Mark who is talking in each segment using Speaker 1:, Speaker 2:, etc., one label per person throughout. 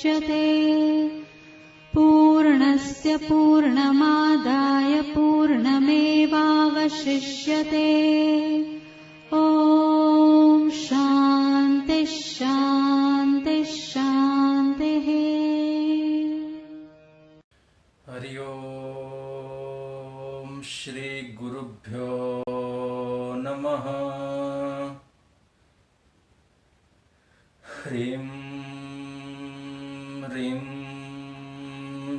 Speaker 1: मुच्यते। पूर्णस्य पूर्णमादाय पूर्णमेवावशिष्यते। ॐ शान्ति शान्ति शान्तिः।
Speaker 2: हरि ओम श्री गुरुभ्यो नमः। ह्रीं ह्रीं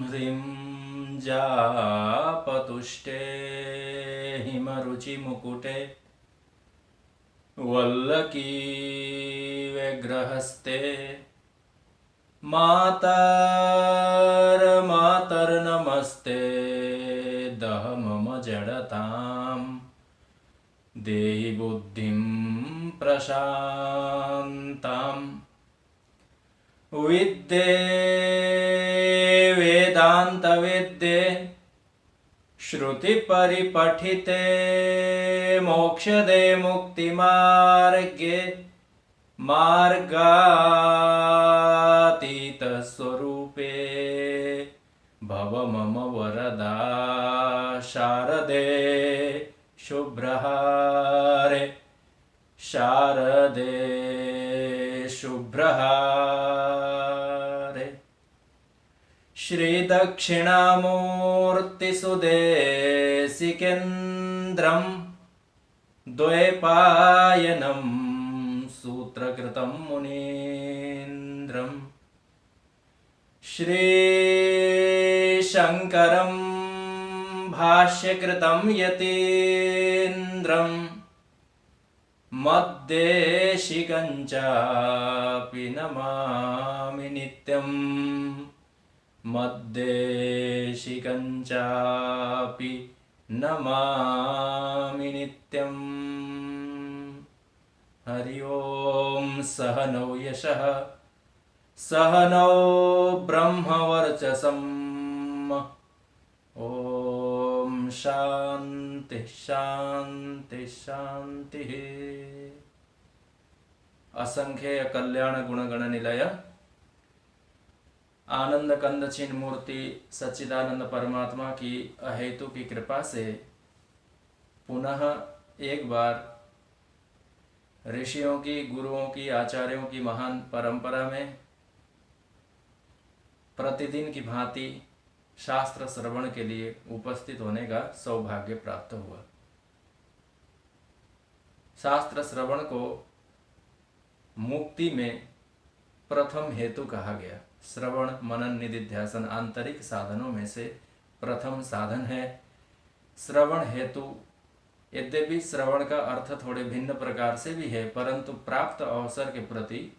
Speaker 2: ह्रीं जापतुष्टे हिमरुचिमुकुटे वल्लकी विग्रहस्ते मातर्नमस्ते दह मम जडतां देहि बुद्धिं प्रशान्ताम्। विद्ये वेदान्तवेद्ये श्रुतिपरिपठिते मोक्षदे मुक्तिमार्गे मार्गातीतस्वरूपे भव मम वरदा शारदे शुभ्रहारे शारदे शुभ्रहारे। श्रीदक्षिणामूर्तिसुदेशिकेन्द्रं द्वैपायनं सूत्रकृतं मुनीन्द्रं श्रीशङ्करं भाष्यकृतं यतीन्द्रं मद्देशिकं चापि नमामि नित्यं मद्देशिकं चापि नमामि नित्यं। हरि ओम सहनौ यशः सहनौ ब्रह्मवर्चसम्। ओम शांति शांति शांति। असंख्य कल्याण गुणगण निलय आनंद कंद चिन्ह मूर्ति सच्चिदानंद परमात्मा की अहेतु की कृपा से पुनः एक बार ऋषियों की, गुरुओं की, आचार्यों की महान परंपरा में प्रतिदिन की भांति शास्त्र श्रवण के लिए उपस्थित होने का सौभाग्य प्राप्त हुआ। शास्त्र श्रवण को मुक्ति में प्रथम हेतु कहा गया। श्रवण मनन निधिध्यासन आंतरिक साधनों में से प्रथम साधन है। श्रवण हेतु यद्यपि श्रवण का अर्थ थोड़े भिन्न प्रकार से भी है, परंतु प्राप्त अवसर के प्रति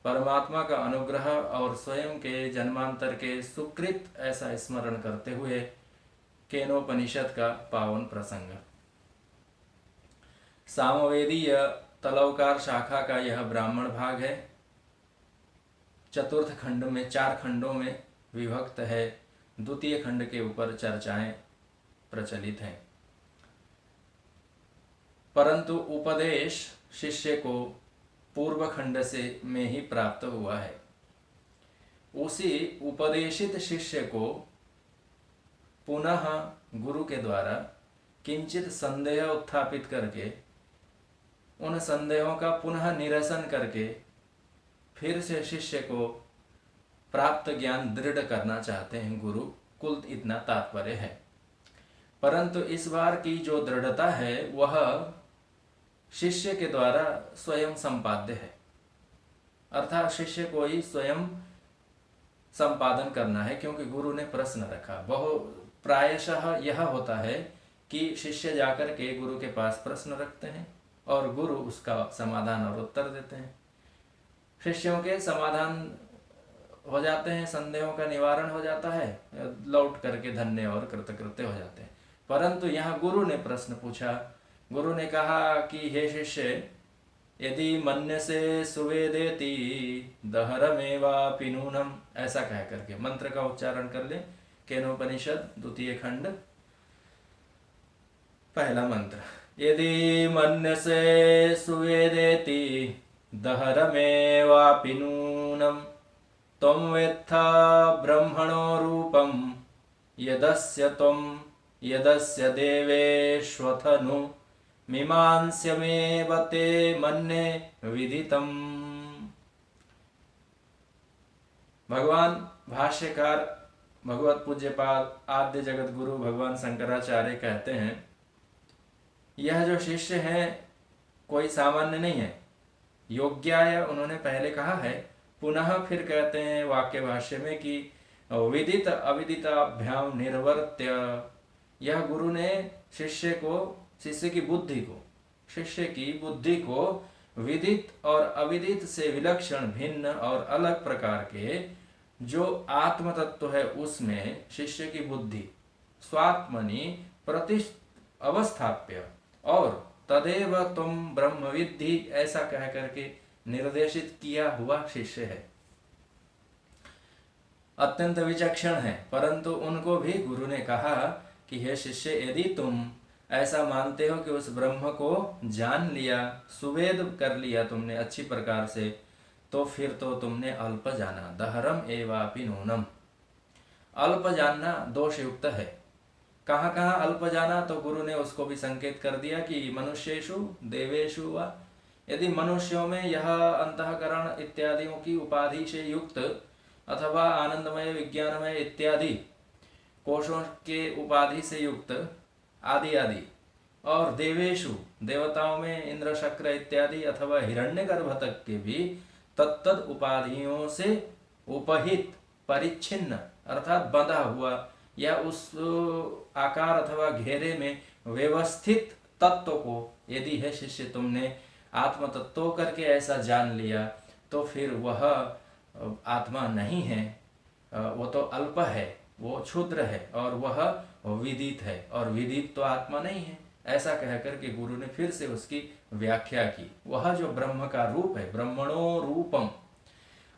Speaker 2: परमात्मा का अनुग्रह और स्वयं के जन्मांतर के सुकृत ऐसा स्मरण करते हुए केनोपनिषद का पावन प्रसंग। सामवेदीय तलवकार शाखा का यह ब्राह्मण भाग है। चतुर्थ खंड में 4 खंडों में विभक्त है। द्वितीय खंड के ऊपर चर्चाएं प्रचलित हैं, परंतु उपदेश शिष्य को पूर्व खंड से में ही प्राप्त हुआ है। उसी उपदेशित शिष्य को पुनः गुरु के द्वारा किंचित संदेह उत्थापित करके उन संदेहों का पुनः निरसन करके फिर से शिष्य को प्राप्त ज्ञान दृढ़ करना चाहते हैं गुरु, कुल इतना तात्पर्य है। परंतु इस बार की जो दृढ़ता है वह शिष्य के द्वारा स्वयं संपाद्य है, अर्थात शिष्य को ही स्वयं संपादन करना है, क्योंकि गुरु ने प्रश्न रखा। प्रायशः यह होता है कि शिष्य जाकर के गुरु के पास प्रश्न रखते हैं और गुरु उसका समाधान और उत्तर देते हैं। शिष्यों के समाधान हो जाते हैं, संदेहों का निवारण हो जाता है, लौट करके धन्य और कृतकृत्य हो जाते हैं। परंतु यहाँ गुरु ने प्रश्न पूछा। गुरु ने कहा कि हे शिष्य, यदि मन्यसे सुवेदेति दहरमेवापि नूनम, ऐसा कह करके मंत्र का उच्चारण कर ले। केनोपनिषद द्वितीय खंड पहला मंत्र। यदि मन्यसे सुवेदेति दहरमेवापि नूनम त्वं वेत्थ ब्रह्मणो रूपं यदस्य देवेष्वथनु मीमांस्यमेव ते मन्ये विदितम्। भगवान भाष्यकार भगवत पूज्यपाद आद्य जगत गुरु भगवान शंकराचार्य कहते हैं, यह जो शिष्य है कोई सामान्य नहीं है, योग्याय उन्होंने पहले कहा है, पुनः फिर कहते हैं वाक्य भाष्य में कि विदित अविदिताभ्याम निर्वर्त्य। यह गुरु ने शिष्य की बुद्धि को विदित और अविदित से विलक्षण, भिन्न और अलग प्रकार के जो आत्म तत्व है उसमें शिष्य की बुद्धि स्वात्मनि अवस्थाप्य और तदेव तुम ब्रह्म विद्धि ऐसा कह करके निर्देशित किया हुआ शिष्य है। अत्यंत विचक्षण है, परंतु उनको भी गुरु ने कहा कि हे शिष्य, यदि तुम ऐसा मानते हो कि उस ब्रह्म को जान लिया, सुवेद कर लिया तुमने अच्छी प्रकार से, तो फिर तो तुमने अल्प जाना। दहरम एवापि नूनम, अल्प जानना दोषयुक्त है। कहाँ कहाँ अल्प जाना, तो गुरु ने उसको भी संकेत कर दिया कि मनुष्येषु देवेषु वा, यदि मनुष्यों में यह अंतःकरण इत्यादियों की उपाधि से युक्त अथवा आनंदमय विज्ञानमय इत्यादि कोशों के उपाधि से युक्त आदि आदि, और देवेशु देवताओं में इंद्र शक्र इत्यादि अथवा हिरण्यगर्भ तक के भी तत्तद उपाधियों से उपहित परिच्छिन्न अर्थात बंधा हुआ या उस आकार अथवा घेरे में व्यवस्थित तत्व को यदि है शिष्य तुमने आत्म तत्व करके ऐसा जान लिया, तो फिर वह आत्मा नहीं है, वो तो अल्प है, वो क्षुद्र है और वह विदित है, और विदित तो आत्मा नहीं है। ऐसा कह करके गुरु ने फिर से उसकी व्याख्या की। वह जो ब्रह्म का रूप है, ब्रह्मणो रूपम।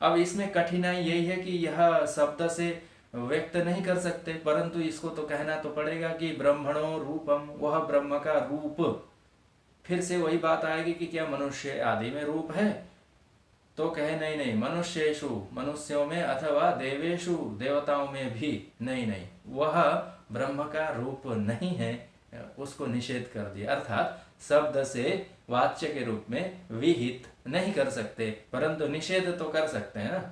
Speaker 2: अब इसमें कठिनाई यही है कि यह शब्द से व्यक्त नहीं कर सकते, परंतु इसको तो कहना तो पड़ेगा कि ब्रह्मणो रूपम, वह ब्रह्म का रूप। फिर से वही बात आएगी कि क्या मनुष्य आदि में रूप है, तो कहे नहीं, मनुष्येषु मनुष्यों में अथवा देवेशु देवताओं में भी नहीं, वह ब्रह्म का रूप नहीं है, उसको निषेध कर दिया। अर्थात शब्द से वाच्य के रूप में विहित नहीं कर सकते, परंतु निषेध तो कर सकते हैं ना,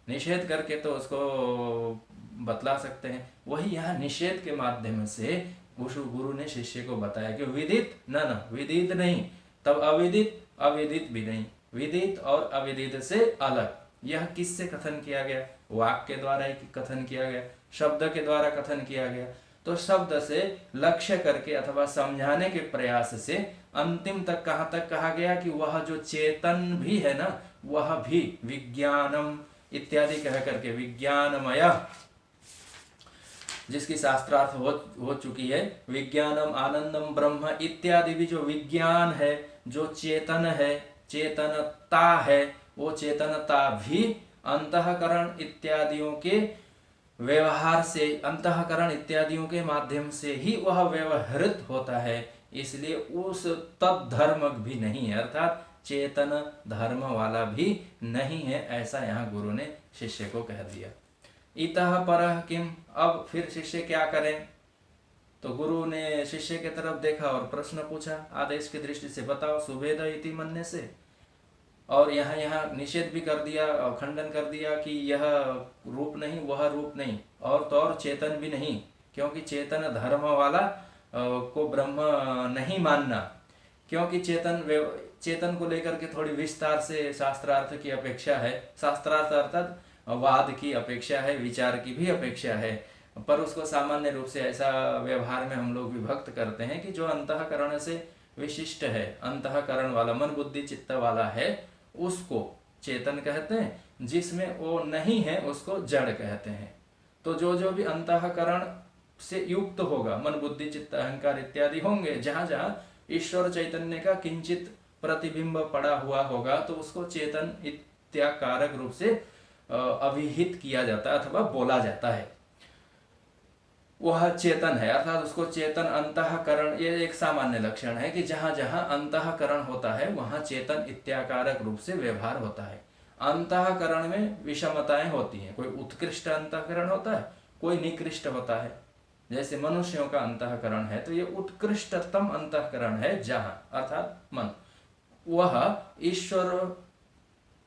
Speaker 2: निषेध करके तो उसको बतला सकते हैं। वही यहाँ निषेध के माध्यम से गुरु ने शिष्य को बताया कि विदित न विदित नहीं, तब अविदित भी नहीं, विदित और अविदित से अलग। यह किससे कथन किया गया? वाक्य के द्वारा ही कथन किया गया, शब्द के द्वारा कथन किया गया। तो शब्द से लक्ष्य करके अथवा समझाने के प्रयास से अंतिम तक कहाँ तक कहा गया कि वह जो चेतन भी है ना, वह भी विज्ञानम इत्यादि कह करके विज्ञानमय, जिसकी शास्त्रार्थ हो चुकी है, विज्ञानम आनंदम ब्रह्म इत्यादि भी जो विज्ञान है, जो चेतन है, चेतनता है, वो चेतनता भी अंतःकरण इत्यादियों के व्यवहार से, अंतःकरण इत्यादियों के माध्यम से ही वह व्यवहृत होता है। इसलिए उस तद्धर्म भी नहीं है, अर्थात चेतन धर्म वाला भी नहीं है, ऐसा यहाँ गुरु ने शिष्य को कह दिया। इतः परः किम, अब फिर शिष्य क्या करें? तो गुरु ने शिष्य की तरफ देखा और प्रश्न पूछा, आदेश की दृष्टि से बताओ, सुवेद इति मन्ने से। और यहाँ निषेध भी कर दिया और खंडन कर दिया कि यह रूप नहीं, वह रूप नहीं, और तो और चेतन भी नहीं, क्योंकि चेतन धर्म वाला को ब्रह्म नहीं मानना, क्योंकि चेतन को लेकर के थोड़ी विस्तार से शास्त्रार्थ की अपेक्षा है, शास्त्रार्थ अर्थात वाद की अपेक्षा है, विचार की भी अपेक्षा है, पर उसको सामान्य रूप से ऐसा व्यवहार में हम लोग विभक्त करते हैं कि जो अंतःकरण से विशिष्ट है, अंतःकरण वाला, मन बुद्धि चित्त वाला है, उसको चेतन कहते हैं, जिसमें वो नहीं है उसको जड़ कहते हैं। तो जो भी अंतःकरण से युक्त होगा, मन बुद्धि चित्त अहंकार इत्यादि होंगे, जहां जहां ईश्वर चैतन्य का किंचित प्रतिबिंब पड़ा हुआ होगा, तो उसको चेतन इत्याकारक रूप से अभिहित किया जाता है अथवा बोला जाता है, वह चेतन है। अर्थात उसको चेतन अंतःकरण, ये एक सामान्य लक्षण है कि जहां जहां अंतःकरण होता है वहां चेतन इत्याकारक रूप से व्यवहार होता है। अंतःकरण में विषमताएं होती हैं। कोई उत्कृष्ट अंतःकरण होता है, कोई निकृष्ट होता है। जैसे मनुष्यों का अंतःकरण है तो ये उत्कृष्टतम अंतःकरण है, जहां अर्थात मन वह ईश्वर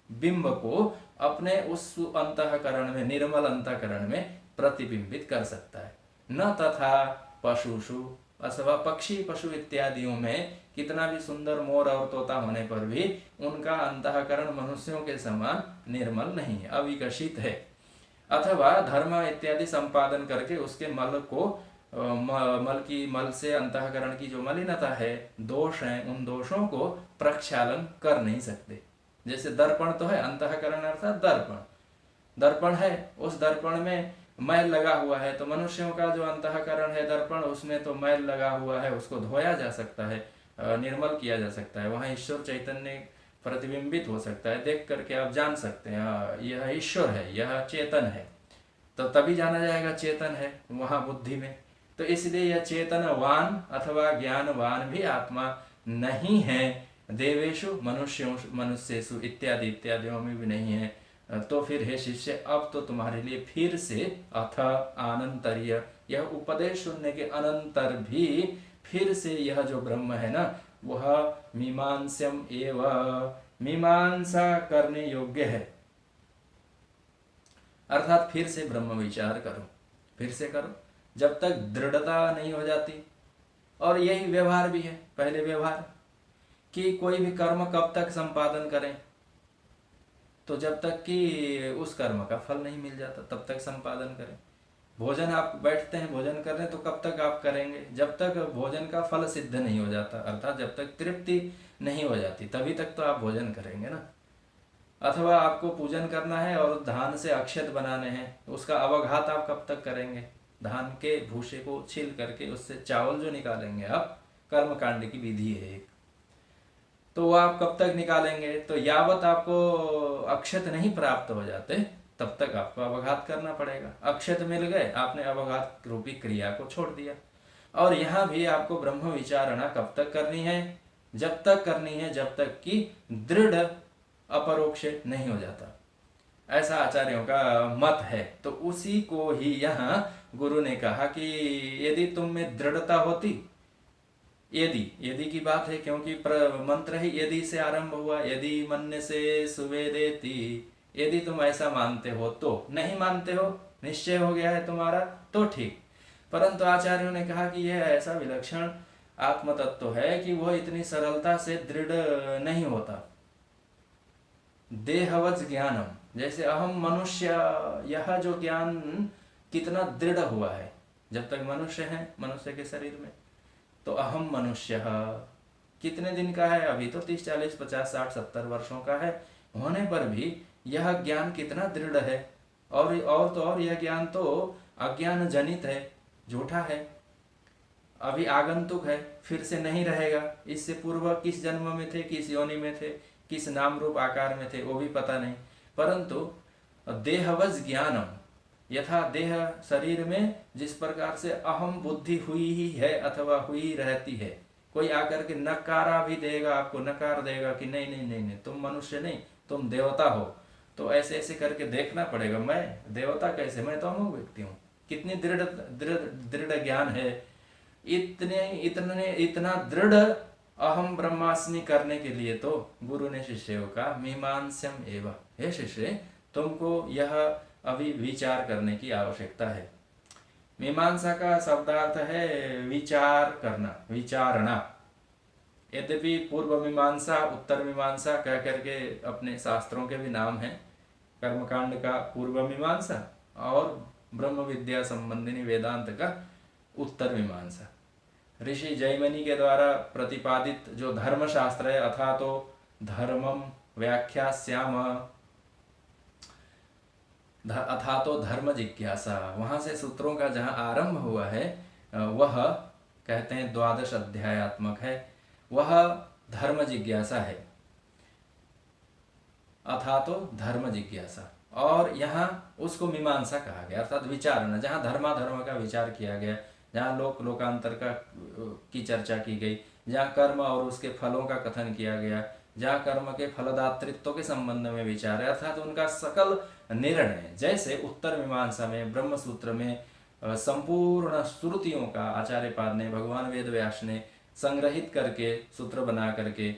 Speaker 2: बिंब को अपने उस अंतःकरण में, निर्मल अंतःकरण में प्रतिबिंबित कर सकता है। न तथा पशुषु अथवा पक्षी पशु इत्यादियों में कितना भी सुंदर मोर और तोता होने पर भी उनका अंतःकरण मनुष्यों के समान निर्मल नहीं है, अविकसित है। अथवा धर्म इत्यादि संपादन करके उसके मल को मल से अंतःकरण की जो मलिनता है, दोष है, उन दोषों को प्रक्षालन कर नहीं सकते। जैसे दर्पण तो है, अंतःकरण अर्थात दर्पण है, उस दर्पण में मैल लगा हुआ है, तो मनुष्यों का जो अंतःकरण है दर्पण, उसमें तो मैल लगा हुआ है, उसको धोया जा सकता है, निर्मल किया जा सकता है। वहां ईश्वर चैतन्य प्रतिबिंबित हो सकता है, देख करके आप जान सकते हैं यह ईश्वर है, यह चेतन है, तो तभी जाना जाएगा चेतन है वहां बुद्धि में। तो इसलिए यह चेतनवान अथवा ज्ञानवान भी आत्मा नहीं है। देवेशु मनुष्येषु इत्यादि इत्यादियों में भी नहीं है। तो फिर हे शिष्य, अब तो तुम्हारे लिए फिर से अथ आनंतर्य, यह उपदेश सुनने के अनंतर भी फिर से यह जो ब्रह्म है ना, वह मीमांस्यम एव, मीमांसा करने योग्य है। अर्थात फिर से ब्रह्म विचार करो, फिर से करो, जब तक दृढ़ता नहीं हो जाती। और यही व्यवहार भी है, पहले व्यवहार कि कोई भी कर्म कब तक संपादन करें, तो जब तक कि उस कर्म का फल नहीं मिल जाता तब तक संपादन करें। भोजन आप बैठते हैं भोजन करने, तो कब तक आप करेंगे, जब तक भोजन का फल सिद्ध नहीं हो जाता, अर्थात जब तक तृप्ति नहीं हो जाती तभी तक तो आप भोजन करेंगे ना। अथवा आपको पूजन करना है और धान से अक्षत बनाने हैं, उसका अवघात आप कब तक करेंगे, धान के भूसे को छील करके उससे चावल जो निकालेंगे आप, कर्मकांड की विधि है एक, तो वो आप कब तक निकालेंगे। तो यावत आपको अक्षत नहीं प्राप्त हो जाते तब तक आपको अवघात करना पड़ेगा। अक्षत मिल गए, आपने अवघात रूपी क्रिया को छोड़ दिया। और यहाँ भी आपको ब्रह्म विचारणा कब तक करनी है, जब तक करनी है जब तक कि दृढ़ अपरोक्ष नहीं हो जाता, ऐसा आचार्यों का मत है। तो उसी को ही यहाँ गुरु ने कहा कि यदि तुम में दृढ़ता होती, यदि की बात है क्योंकि मंत्र ही यदि से आरंभ हुआ, यदि मन से सुवेदेति, यदि तुम ऐसा मानते हो तो, नहीं मानते हो, निश्चय हो गया है तुम्हारा तो ठीक। परंतु आचार्यों ने कहा कि यह ऐसा विलक्षण आत्म तत्व है कि वह इतनी सरलता से दृढ़ नहीं होता। देहवच ज्ञानम, जैसे अहम मनुष्य, यह जो ज्ञान कितना दृढ़ हुआ है, जब तक मनुष्य है, मनुष्य के शरीर में, तो अहम मनुष्य कितने दिन का है, अभी तो 30, 40, 50, 60, 70 वर्षों का है, होने पर भी यह ज्ञान कितना दृढ़ है। और तो और यह ज्ञान तो अज्ञान जनित है, झूठा है, अभी आगंतुक है, फिर से नहीं रहेगा। इससे पूर्व किस जन्म में थे, किस योनि में थे, किस नाम रूप आकार में थे, वो भी पता नहीं। परंतु देहवज ज्ञानम, यथा देह शरीर में जिस प्रकार से अहम बुद्धि हुई ही है अथवा हुई रहती है, कोई आकर के नकारा भी देगा, आपको नकार देगा कि नहीं नहीं नहीं नहीं, तुम मनुष्य नहीं, तुम देवता हो, तो ऐसे ऐसे करके देखना पड़ेगा, मैं देवता कैसे, मैं तो अमोघ व्यक्ति हूँ। कितनी दृढ़ ज्ञान है, इतना दृढ़ अहम ब्रह्मास्मि करने के लिए तो गुरु ने शिष्यों का मीमांस्यम एवं, हे शिष्य तुमको यह अभी विचार करने की आवश्यकता है। मीमांसा का शब्दार्थ है विचार करना, विचारणा। यद्यपि पूर्व मीमांसा, उत्तर मीमांसा कह करके अपने शास्त्रों के भी नाम हैं। कर्मकांड का पूर्व मीमांसा और ब्रह्म विद्या संबंधिनी वेदांत का उत्तर मीमांसा। ऋषि जैमिनी के द्वारा प्रतिपादित जो धर्म शास्त्र है, अथा तो धर्मम व्याख्यास्याम, अथा तो धर्म जिज्ञासा, वहां से सूत्रों का जहां आरंभ हुआ है वह कहते हैं 12 अध्यायात्मक है, वह धर्म जिज्ञासा है। अथा तो धर्म जिज्ञासा, और यहाँ उसको मीमांसा कहा गया, अर्थात विचारना, जहाँ धर्माधर्म का विचार किया गया, जहाँ लोकांतर की चर्चा की गई, जहाँ कर्म और उसके फलों का कथन किया गया, जहाँ कर्म के फलदातृत्व के संबंध में विचार है, अर्थात उनका सकल निर्णय, जैसे उत्तर मीमांसा में, ब्रह्म सूत्र में संपूर्ण श्रुतियों का आचार्य पाद ने, भगवान वेद व्यास ने संग्रहित करके सूत्र बना करके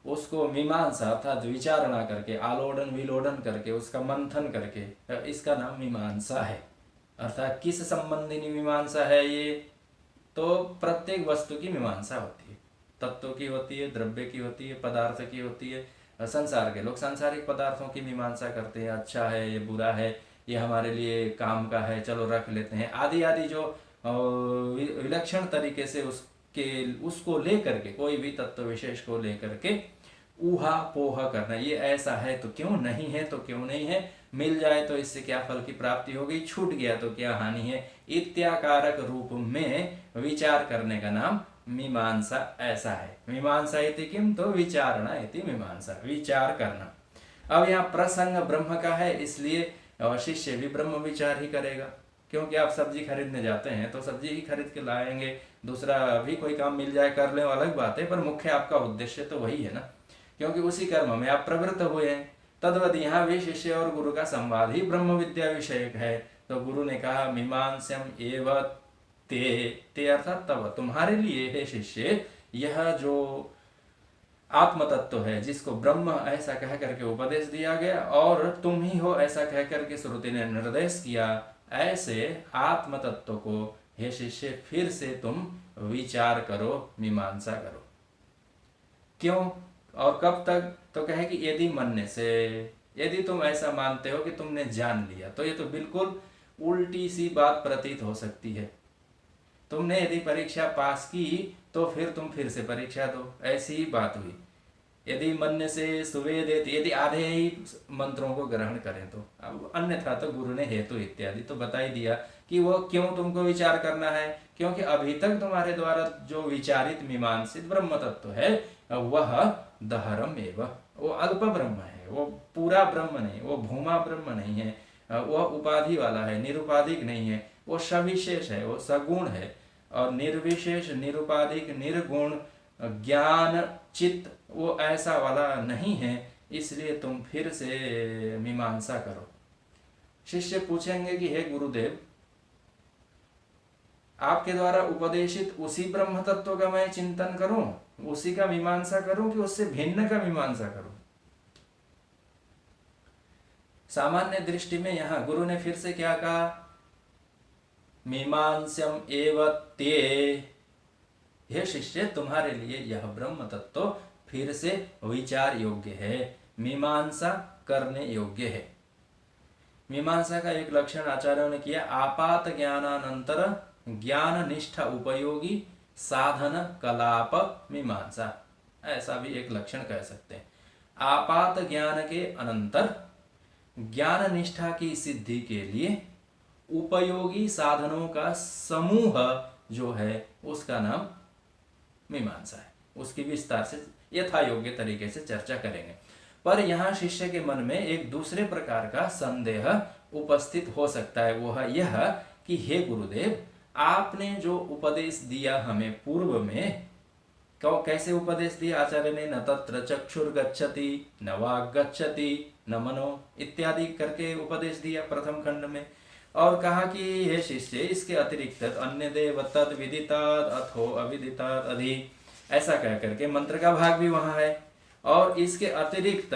Speaker 2: उसको मीमांसा अर्थात विचारणा करके, आलोडन विलोडन करके, उसका मंथन करके, इसका नाम मीमांसा है। अर्थात किस संबंधी मीमांसा है ये? तो प्रत्येक वस्तु की मीमांसा होती है, तत्व की होती है, द्रव्य की होती है, पदार्थ की होती है। संसार के लोग सांसारिक पदार्थों की मीमांसा करते हैं, अच्छा है, ये बुरा है, ये हमारे लिए काम का है, चलो रख लेते हैं, आदि आदि जो विलक्षण तरीके से उसको लेकर के, कोई भी तत्व विशेष को लेकर के ऊहा पोहा करना, ये ऐसा है तो क्यों, नहीं है तो क्यों नहीं है, मिल जाए तो इससे क्या फल की प्राप्ति होगी, छूट गया तो क्या हानि है, इत्याकारक रूप में विचार करने का नाम मीमांसा ऐसा है। मीमांसा इति किम, तो विचारणा इति मीमांसा, विचार करना। अब यहाँ प्रसंग ब्रह्म का है, इसलिए शिष्य भी ब्रह्म विचार ही करेगा, क्योंकि आप सब्जी खरीदने जाते हैं तो सब्जी ही खरीद के लाएंगे, दूसरा भी कोई काम मिल जाए कर ले अलग बात है, पर मुख्य आपका उद्देश्य तो वही है ना, क्योंकि उसी कर्म में आप प्रवृत्त हुए हैं। तद्वत यहाँ भी शिष्य और गुरु का संवाद ही ब्रह्म विद्या विषयक है। तो गुरु ने कहा मीमांस्यम एव ते अर्थात तब, तुम्हारे लिए हे शिष्य यह जो आत्म तत्व है, जिसको ब्रह्म ऐसा कह करके उपदेश दिया गया और तुम ही हो ऐसा कह करके श्रुति ने निर्देश किया, ऐसे आत्म तत्व को हे शिष्य फिर से तुम विचार करो, मीमांसा करो। क्यों और कब तक? तो कहे कि यदि मानने से, यदि तुम ऐसा मानते हो कि तुमने जान लिया, तो ये तो बिल्कुल उल्टी सी बात प्रतीत हो सकती है। तुमने यदि परीक्षा पास की तो फिर तुम फिर से परीक्षा दो, ऐसी ही बात हुई। यदि मन से सुवेदित, यदि आधे ही मंत्रों को ग्रहण करें तो, अब अन्यथा तो गुरु ने हेतु इत्यादि तो बता ही दिया कि वो क्यों तुमको विचार करना है, क्योंकि अभी तक तुम्हारे द्वारा जो विचारित मीमांसित ब्रह्म तत्व है वह दहरम एव, वो अल्प ब्रह्म है, वो पूरा ब्रह्म नहीं, वो भूमा ब्रह्म नहीं है, वह उपाधि वाला है, निरुपाधिक नहीं है, वो सविशेष है, वो सगुण है, और निर्विशेष निरुपाधिक निर्गुण ज्ञान चित्त वो ऐसा वाला नहीं है। इसलिए तुम फिर से मीमांसा करो। शिष्य पूछेंगे कि हे गुरुदेव, आपके द्वारा उपदेशित उसी ब्रह्म तत्व का मैं चिंतन करूं, उसी का मीमांसा करूं, कि उससे भिन्न का मीमांसा करूं? सामान्य दृष्टि में यहां गुरु ने फिर से क्या कहा? मीमांस्यम एव ते, हे शिष्य तुम्हारे लिए यह ब्रह्म तत्व फिर से विचार योग्य है, मीमांसा करने योग्य है। मीमांसा का एक लक्षण आचार्यों ने किया, आपात ज्ञानानंतर ज्ञान निष्ठा उपयोगी साधन कलाप मीमांसा, ऐसा भी एक लक्षण कह सकते हैं। आपात ज्ञान के अनंतर ज्ञान निष्ठा की सिद्धि के लिए उपयोगी साधनों का समूह जो है उसका नाम मीमांसा है। उसकी विस्तार से यथा योग्य तरीके से चर्चा करेंगे। पर यहाँ शिष्य के मन में एक दूसरे प्रकार का संदेह उपस्थित हो सकता है, वह यह कि हे गुरुदेव, आपने जो उपदेश दिया हमें पूर्व में, कैसे उपदेश दिया आचार्य ने? न तत्र चक्षुर गच्छति न वाग गच्छति न मनो इत्यादि करके उपदेश दिया प्रथम खंड में, और कहा कि हे शिष्य इसके अतिरिक्त अन्य देव तद विदिताद अथो अविदिताद अधि, ऐसा कह करके मंत्र का भाग भी वहां है, और इसके अतिरिक्त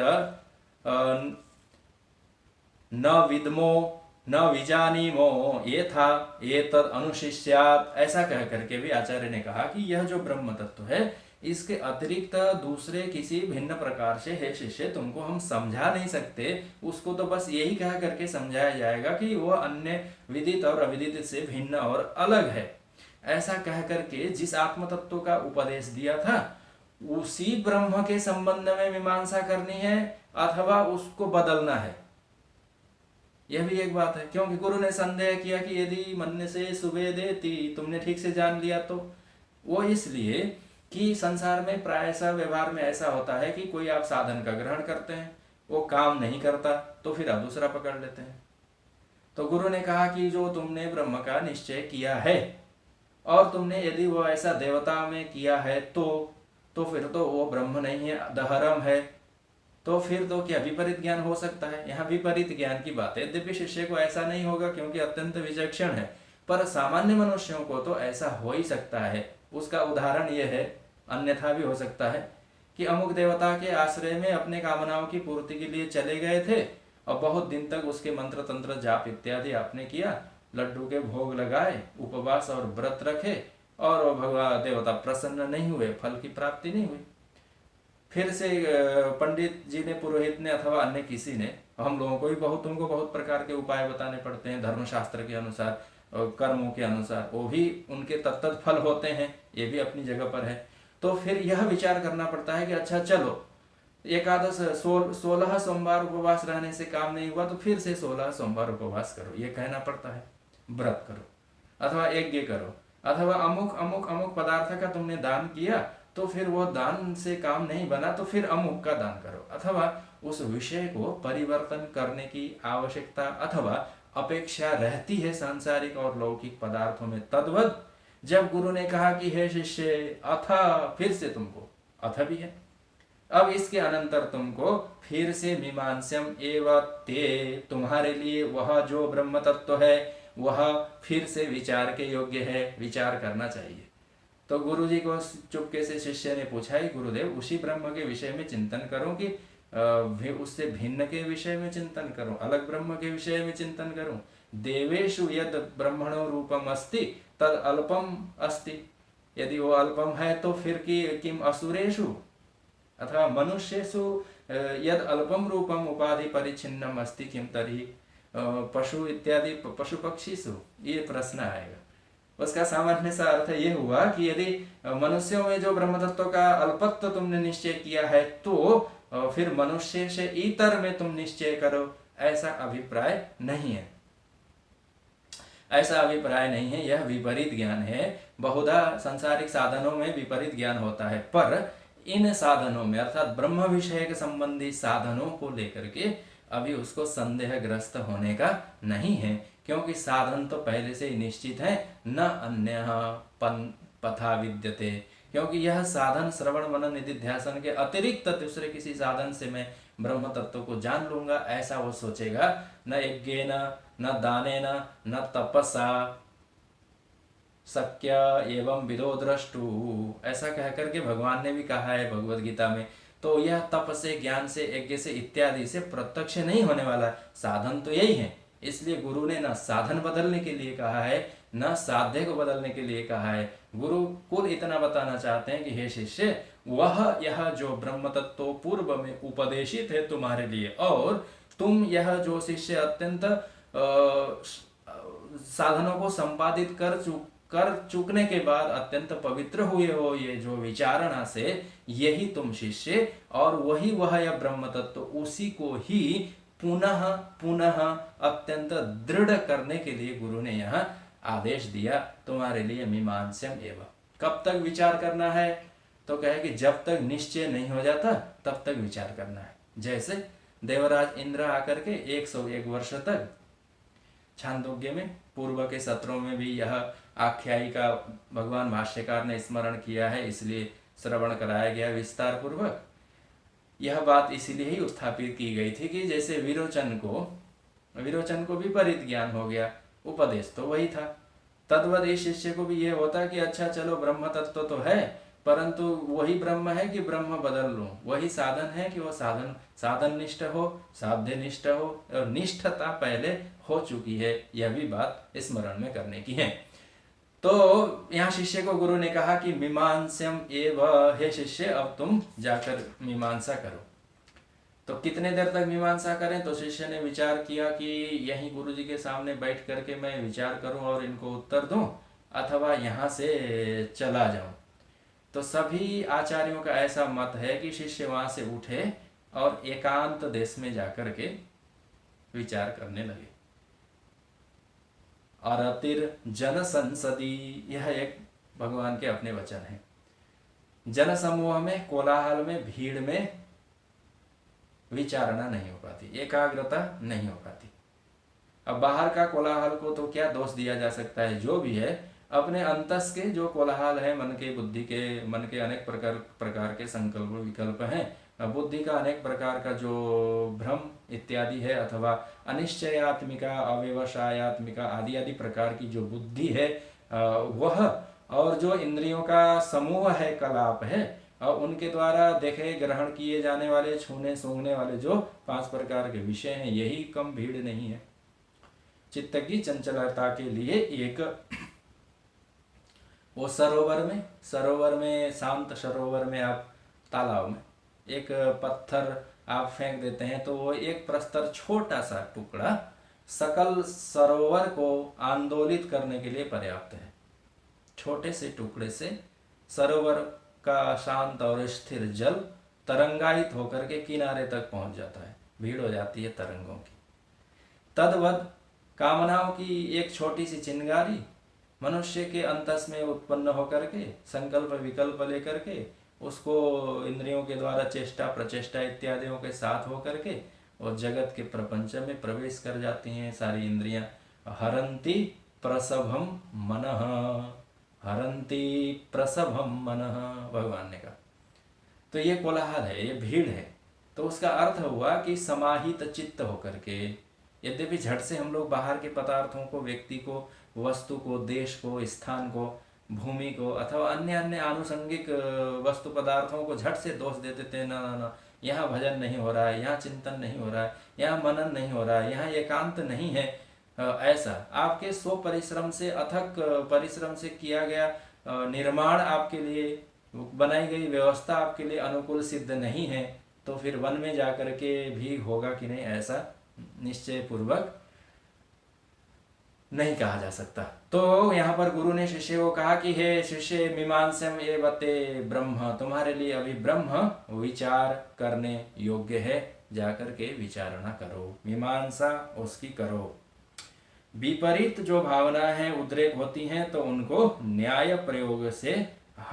Speaker 2: न विद्मो न विजानीमो ये था ये तद अनुशिष्यात, ऐसा कह करके भी आचार्य ने कहा कि यह जो ब्रह्म तत्व है इसके अतिरिक्त दूसरे किसी भिन्न प्रकार से हे शिष्य तुमको हम समझा नहीं सकते, उसको तो बस यही कह करके समझाया जाएगा कि वह अन्य विदित और अविदित से भिन्न और अलग है। ऐसा कह करके जिस आत्म तत्व का उपदेश दिया था उसी ब्रह्म के संबंध में मीमांसा करनी है अथवा उसको बदलना है, यह भी एक बात है। क्योंकि गुरु ने संदेह किया कि यदि मन से सुवेदेति, तुमने ठीक से जान लिया, तो वो इसलिए कि संसार में प्रायशः व्यवहार में ऐसा होता है कि कोई आप साधन का ग्रहण करते हैं, वो काम नहीं करता तो फिर आप दूसरा पकड़ लेते हैं। तो गुरु ने कहा कि जो तुमने ब्रह्म का निश्चय किया है और तुमने यदि वो ऐसा देवता में किया है तो तो फिर तो वो ब्रह्म नहीं है, दहरम है। तो फिर तो क्या विपरीत ज्ञान हो सकता है? यहाँ विपरीत ज्ञान की बात है। यद्यपि शिष्य को ऐसा नहीं होगा क्योंकि अत्यंत विचक्षण है, पर सामान्य मनुष्यों को तो ऐसा हो ही सकता है। उसका उदाहरण यह है, अन्यथा भी हो सकता है, कि अमुक देवता के आश्रय में अपने कामनाओं की पूर्ति के लिए चले गए थे और बहुत दिन तक उसके मंत्र तंत्र जाप इत्यादि आपने किया, लड्डू के भोग लगाए, उपवास और व्रत रखे, और भगवान देवता प्रसन्न नहीं हुए, फल की प्राप्ति नहीं हुई। फिर से पंडित जी ने, पुरोहित ने अथवा अन्य किसी ने, हम लोगों को भी तुमको बहुत प्रकार के उपाय बताने पड़ते हैं धर्मशास्त्र के अनुसार, कर्मों के अनुसार, वो भी उनके तत्त फल होते हैं, ये भी अपनी जगह पर है। तो फिर यह विचार करना पड़ता है कि अच्छा चलो, एकादश 16 सोमवार उपवास रहने से काम नहीं हुआ तो फिर से 16 सोमवार उपवास करो, ये कहना पड़ता है। व्रत करो अथवा यज्ञ करो, अथवा अमुक अमुक अमुक पदार्थ का तुमने दान किया तो फिर वो दान से काम नहीं बना तो फिर अमुक का दान करो, अथवा उस विषय को परिवर्तन करने की आवश्यकता अथवा अपेक्षा रहती है सांसारिक और लौकिक पदार्थों में। तद्वत जब गुरु ने कहा कि हे शिष्य अथ, फिर से तुमको अथ भी है, अब इसके अनंतर तुमको फिर से मीमांस्यम एव ते, तुम्हारे लिए वह जो ब्रह्म तत्व है वह फिर से विचार के योग्य है, विचार करना चाहिए। तो गुरु जी को चुपके से शिष्य ने पूछा ही, गुरुदेव उसी ब्रह्म के विषय में चिंतन करूं कि उससे भिन्न के विषय में चिंतन करूं, अलग ब्रह्म के विषय में चिंतन करूं? देवेशु यद ब्रह्मणो रूपम अस्ति तद अल्पम अस्ति, यदि वो अल्पम है तो फिर कि किम असुरेषु अथवा मनुष्येषु यद अल्पम रूपम उपाधि परिच्छिन्नम अस्ति किम तर्हि पशु इत्यादि पशु पक्षीषु, ये प्रश्न आएगा। उसका सामान्य सा अर्थ ये हुआ कि यदि मनुष्यों में जो ब्रह्म तत्व का अल्पत्व तुमने निश्चय किया है तो फिर मनुष्य से इतर में तुम निश्चय करो, ऐसा अभिप्राय नहीं है, ऐसा अभिप्राय नहीं है। यह विपरीत ज्ञान है। बहुधा सांसारिक साधनों में विपरीत ज्ञान होता है, पर इन साधनों में अर्थात ब्रह्म विषय के संबंधी साधनों को लेकर के अभी उसको संदेहग्रस्त होने का नहीं है, क्योंकि साधन तो पहले से ही निश्चित है। न अन्य पथा विद्यते, क्योंकि यह साधन श्रवण मनन निधिध्यासन के अतिरिक्त दूसरे किसी साधन से मैं ब्रह्म तत्व को जान लूंगा ऐसा वो सोचेगा न यज्ञेन न दानेन न तपसा शक्य एवं विदो द्रष्टु, ऐसा कहकर के भगवान ने भी कहा है भगवद गीता में। तो यह तप से, ज्ञान से, यज्ञ से इत्यादि से प्रत्यक्ष नहीं होने वाला, साधन तो यही है। इसलिए गुरु ने न साधन बदलने के लिए कहा है न साध्य को बदलने के लिए कहा है। गुरु कुल इतना बताना चाहते हैं कि हे शिष्य, वह यह जो ब्रह्म तत्व पूर्व में उपदेशित है तुम्हारे लिए, और तुम यह जो शिष्य अत्यंत साधनों को संपादित कर चुकने के बाद अत्यंत पवित्र हुए हो, ये जो विचारणा से, यही तुम शिष्य और वही वह यह ब्रह्म तत्व, उसी को ही पुनः पुनः अत्यंत दृढ़ करने के लिए गुरु ने यहाँ आदेश दिया तुम्हारे लिए मीमांस्यम एवं। कब तक विचार करना है? तो कहे कि जब तक निश्चय नहीं हो जाता तब तक विचार करना है। जैसे देवराज इंद्र आकर के 101 वर्ष तक, छांदोग्य में पूर्व के सत्रों में भी यह आख्यायिका भगवान भाष्यकार ने स्मरण किया है, इसलिए श्रवण कराया गया विस्तार पूर्वक। यह बात इसीलिए ही उत्थापित की गई थी कि जैसे विरोचन को विपरीत ज्ञान हो गया, उपदेश तो वही था, तद्वत इस शिष्य को भी यह होता कि अच्छा चलो ब्रह्म तत्व तो है, परंतु वही ब्रह्म है कि ब्रह्म बदल लूं, वही साधन है कि वो साधन निष्ठ हो, साध्य निष्ठ हो, और निष्ठता पहले हो चुकी है, यह भी बात स्मरण में करने की है। तो यहाँ शिष्य को गुरु ने कहा कि मीमांस्यम एव, हे शिष्य अब तुम जाकर मीमांसा करो। तो कितने देर तक मीमांसा करें? तो शिष्य ने विचार किया कि यहीं गुरु जी के सामने बैठ करके मैं विचार करूं और इनको उत्तर दूं, अथवा यहाँ से चला जाऊं। तो सभी आचार्यों का ऐसा मत है कि शिष्य वहां से उठे और एकांत देश में जाकर के विचार करने लगे। अरतिर जन संसदी, यह एक भगवान के अपने वचन है। जन समूह में, कोलाहल में, भीड़ में विचारणा नहीं हो पाती, एकाग्रता नहीं हो पाती। अब बाहर का कोलाहल को तो क्या दोष दिया जा सकता है, जो भी है, अपने अंतस के जो कोलाहल है, मन के बुद्धि के, मन के अनेक प्रकार के संकल्प विकल्प हैं, बुद्धि का अनेक प्रकार का जो भ्रम इत्यादि है, अथवा अनिश्चयात्मिका, अव्यवसायात्मिका आदि आदि प्रकार की जो बुद्धि है वह, और जो इंद्रियों का समूह है, कलाप है, और उनके द्वारा देखे ग्रहण किए जाने वाले, छूने सूंघने वाले जो 5 प्रकार के विषय हैं, यही कम भीड़ नहीं है। चित्त की चंचलता के लिए एक वो सरोवर में शांत सरोवर में आप तालाब में एक पत्थर आप फेंक देते हैं तो वो एक प्रस्तर छोटा सा टुकड़ा सकल सरोवर को आंदोलित करने के लिए पर्याप्त है। छोटे से टुकड़े से सरोवर का शांत और स्थिर जल तरंगायित होकर के किनारे तक पहुंच जाता है, भीड़ हो जाती है तरंगों की। तद्वद कामनाओं की एक छोटी सी चिंगारी मनुष्य के अंतस में उत्पन्न होकर के संकल्प विकल्प लेकर के उसको इंद्रियों के द्वारा चेष्टा प्रचेष्टा इत्यादियों के साथ होकर के और जगत के प्रपंच में प्रवेश कर जाती हैं सारी इंद्रियां। हरंती प्रसभम मनः, हरंती प्रसभम मनः, भगवान ने कहा। तो ये कोलाहल है, ये भीड़ है, तो उसका अर्थ हुआ कि समाहित चित्त होकर के, यद्यपि झट से हम लोग बाहर के पदार्थों को, व्यक्ति को, वस्तु को, देश को, स्थान को, भूमि को, अथवा अन्य अन्य आनुषंगिक वस्तु पदार्थों को झट से दोष दे देते हैं, ना, यहाँ भजन नहीं हो रहा है, यहाँ चिंतन नहीं हो रहा है, यहाँ मनन नहीं हो रहा है, यहाँ एकांत नहीं है। ऐसा आपके स्व परिश्रम से, अथक परिश्रम से किया गया निर्माण, आपके लिए बनाई गई व्यवस्था आपके लिए अनुकूल सिद्ध नहीं है, तो फिर वन में जाकर के भी होगा कि नहीं, ऐसा निश्चय पूर्वक नहीं कहा जा सकता। तो यहाँ पर गुरु ने शिष्य को कहा कि हे शिष्य, मीमांसम एवते ब्रह्म, तुम्हारे लिए अभी ब्रह्म विचार करने योग्य है, जाकर के विचारणा करो, मीमांसा उसकी करो। विपरीत जो भावना है, उद्रेक होती हैं, तो उनको न्याय प्रयोग से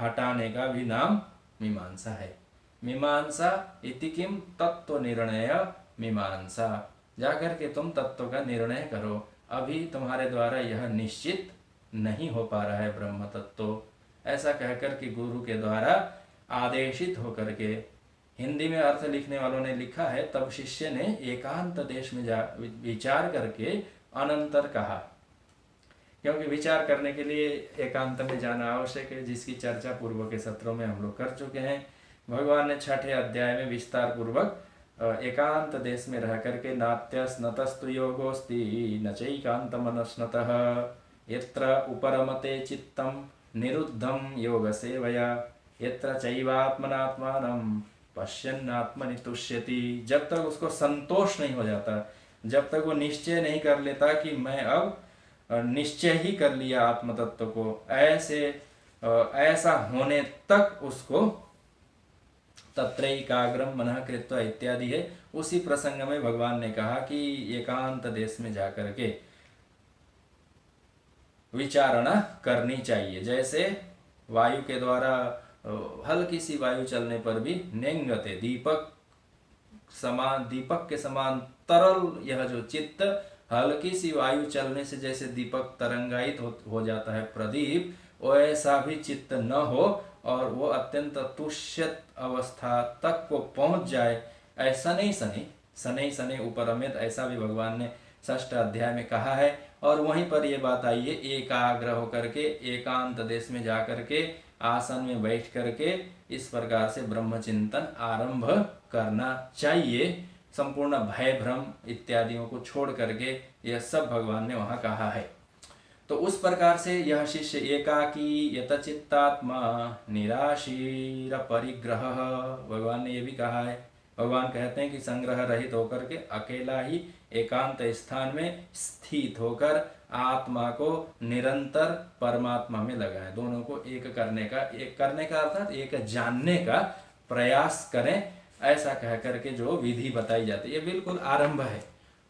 Speaker 2: हटाने का भी नाम मीमांसा है। मीमांसा इति किम तत्व निर्णय मीमांसा, जाकर के तुम तत्व का निर्णय करो। अभी तुम्हारे द्वारा यह निश्चित नहीं हो पा रहा है ब्रह्म तत्व, ऐसा कहकर कि गुरु के द्वारा आदेशित होकर के, हिंदी में अर्थ लिखने वालों ने लिखा है, तब शिष्य ने एकांत देश में विचार करके अनंतर कहा, क्योंकि विचार करने के लिए एकांत में जाना आवश्यक है, जिसकी चर्चा पूर्व के सत्रों में हम लोग कर चुके हैं। भगवान ने 6ठे अध्याय में विस्तार पूर्वक एकांत देश में रह करके नात्यस नतस्तु योगोस्ति न चैकांत मनस्नतः यत्र उपरमते चित्तम निरुद्धम योग सेवया यत्र चैवात्मनात्मानं पश्यन्नात्मनि तुष्यति। जब तक उसको संतोष नहीं हो जाता, जब तक वो निश्चय नहीं कर लेता कि मैं अब निश्चय ही कर लिया आत्म तत्व को, ऐसा होने तक उसको तत्रैकाग्रम मनः कृत्वा इत्यादि है। उसी प्रसंग में भगवान ने कहा कि एकांत देश में जाकर के विचारणा करनी चाहिए। जैसे वायु के द्वारा हल्की सी वायु चलने पर भी नेंगते, दीपक के समान तरल यह जो चित्त, हल्की सी वायु चलने से जैसे दीपक तरंगायित हो जाता है प्रदीप, वैसा भी चित्त न हो और वो अत्यंत तुष्यत अवस्था तक को पहुंच जाए, ऐसा नहीं शनै उपरमित, ऐसा भी भगवान ने 6ठ अध्याय में कहा है। और वहीं पर ये बात आई है, एकाग्र होकर के एकांत देश में जाकर के आसन में बैठ करके इस प्रकार से ब्रह्म चिंतन आरंभ करना चाहिए। संपूर्ण भय भ्रम इत्यादियों को छोड़ करके यह सब भगवान ने वहां कहा है। तो उस प्रकार से यह शिष्य एकाकी यतचित्तात्मा निराशीर परिग्रह, भगवान ने ये भी कहा है। भगवान कहते हैं कि संग्रह रहित होकर के अकेला ही एकांत स्थान में स्थित होकर आत्मा को निरंतर परमात्मा में लगाएं। दोनों को एक करने का अर्थात एक जानने का प्रयास करें, ऐसा कह करके जो विधि बताई जाती है, ये बिल्कुल आरंभ है।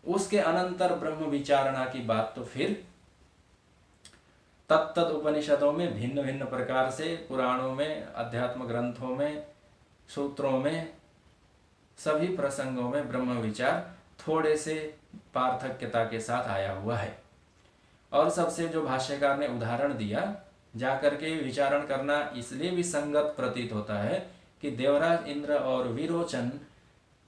Speaker 2: उसके अनंतर ब्रह्म विचारणा की बात तो फिर तत्त उपनिषदों में भिन्न भिन्न प्रकार से, पुराणों में, अध्यात्म ग्रंथों में, सूत्रों में, सभी प्रसंगों में ब्रह्म विचार थोड़े से पार्थक्यता के साथ आया हुआ है। और सबसे जो भाष्यकार ने उदाहरण दिया, जाकर के विचारण करना इसलिए भी संगत प्रतीत होता है कि देवराज इंद्र और विरोचन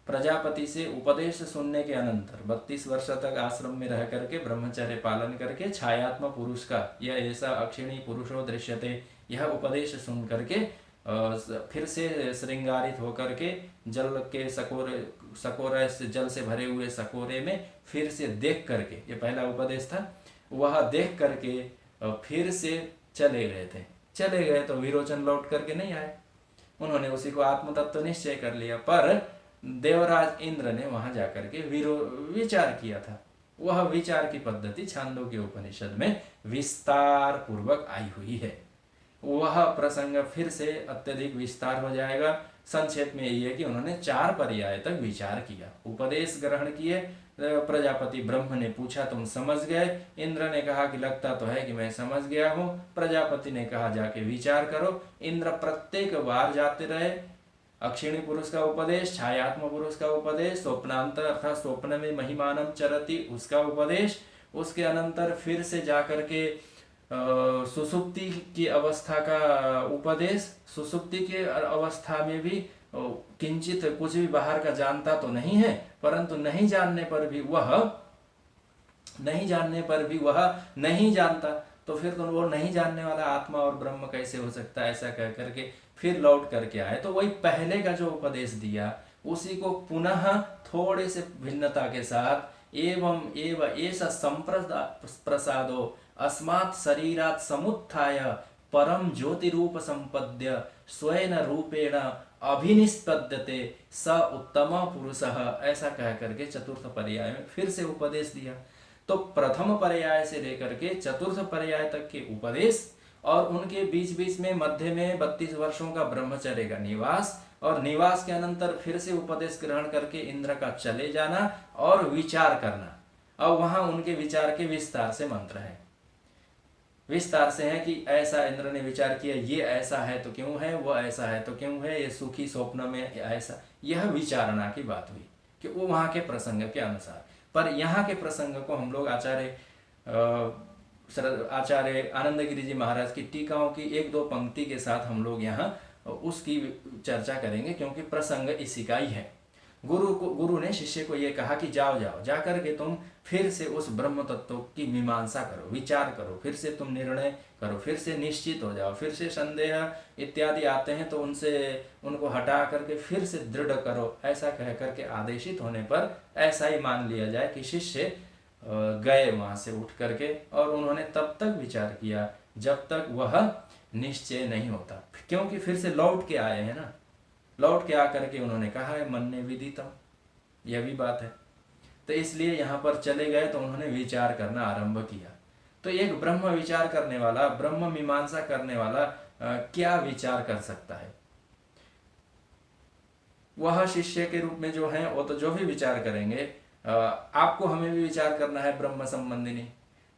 Speaker 2: प्रजापति से उपदेश सुनने के अनंतर 32 वर्ष तक आश्रम में रह करके ब्रह्मचर्य पालन करके छायात्म पुरुष का यह ऐसा अक्षिणी पुरुषो दृश्यते यह उपदेश सुन करके फिर से श्रृंगारित होकर के जल के सकोरे से जल से भरे हुए सकोरे में फिर से देख करके, ये पहला उपदेश था, वह देख करके फिर से चले गए तो विरोचन लौट करके नहीं आए, उन्होंने उसी को आत्म तत्व निश्चय कर लिया। पर देवराज इंद्र ने वहां जाकर के विचार किया था। वह विचार की पद्धति छांदोग्य उपनिषद में विस्तार पूर्वक आई हुई है। वह प्रसंग फिर से अत्यधिक विस्तार हो जाएगा। संक्षेप में यही है कि उन्होंने 4 पर्याय तक विचार किया, उपदेश ग्रहण किए। प्रजापति ब्रह्म ने पूछा तुम समझ गए? इंद्र ने कहा कि लगता तो है कि मैं समझ गया हूं। प्रजापति ने कहा जाके विचार करो। इंद्र प्रत्येक बार जाते रहे, अक्षिणी पुरुष का उपदेश, छायात्म पुरुष का उपदेश, स्वप्नांत अर्थात स्वप्न में महिमानम चरति उसका उपदेश, उसके अनंतर फिर से जाकर के सुसुप्ति की अवस्था का उपदेश। सुसुप्ति के अवस्था में भी किंचित कुछ भी बाहर का जानता तो नहीं है, परंतु नहीं जानने पर भी वह नहीं जानता, तो फिर तो वो नहीं जानने वाला आत्मा और ब्रह्म कैसे हो सकता है? ऐसा कह करके फिर लौट करके आए। तो वही पहले का जो उपदेश दिया उसी को पुनः थोड़े से भिन्नता के साथ एवं ऐसा संप्रसादो अस्मात् शरीरात् समुत्थाय परम ज्योति रूप संपद्य स्वयं रूपेण अभिनिष्पद्यते स उत्तम पुरुषः, ऐसा कह करके चतुर्थ पर्याय में फिर से उपदेश दिया। तो प्रथम पर्याय से लेकर के चतुर्थ पर्याय तक के उपदेश और उनके बीच बीच में मध्य में 32 वर्षों का ब्रह्मचर्य का निवास और निवास के अनंतर फिर से उपदेश ग्रहण करके इंद्र का चले जाना और विचार करना। अब वहां उनके विचार के विस्तार से मंत्र है, विस्तार से है कि ऐसा इंद्र ने विचार किया, ये ऐसा है तो क्यों है, वो ऐसा है तो क्यों है, ये सुखी स्वप्न में ऐसा, यह विचारणा की बात हुई कि वो वहां के प्रसंग के अनुसार। पर यहाँ के प्रसंग को हम लोग आचार्य आनंद गिरि जी महाराज की टीकाओं की 1-2 पंक्ति के साथ हम लोग यहाँ उसकी चर्चा करेंगे, क्योंकि प्रसंग इसी का ही है। गुरु ने शिष्य को ये कहा कि जाओ जा करके तुम फिर से उस ब्रह्म तत्व की मीमांसा करो, विचार करो, फिर से तुम निर्णय करो, फिर से निश्चित हो जाओ, फिर से संदेह इत्यादि आते हैं तो उनको हटा करके फिर से दृढ़ करो। ऐसा कह करके आदेशित होने पर ऐसा ही मान लिया जाए कि शिष्य गए वहां से उठ करके, और उन्होंने तब तक विचार किया जब तक वह निश्चय नहीं होता, क्योंकि फिर से लौट के आए हैं ना। लौट के आकर के उन्होंने कहा है मन ने विदितम, यह भी बात है। तो इसलिए यहाँ पर चले गए तो उन्होंने विचार करना आरंभ किया। तो एक ब्रह्म विचार करने वाला, ब्रह्म मीमांसा करने वाला क्या विचार कर सकता है? वह शिष्य के रूप में जो है वो तो जो भी विचार करेंगे, आपको हमें भी विचार करना है ब्रह्म संबंधिनी।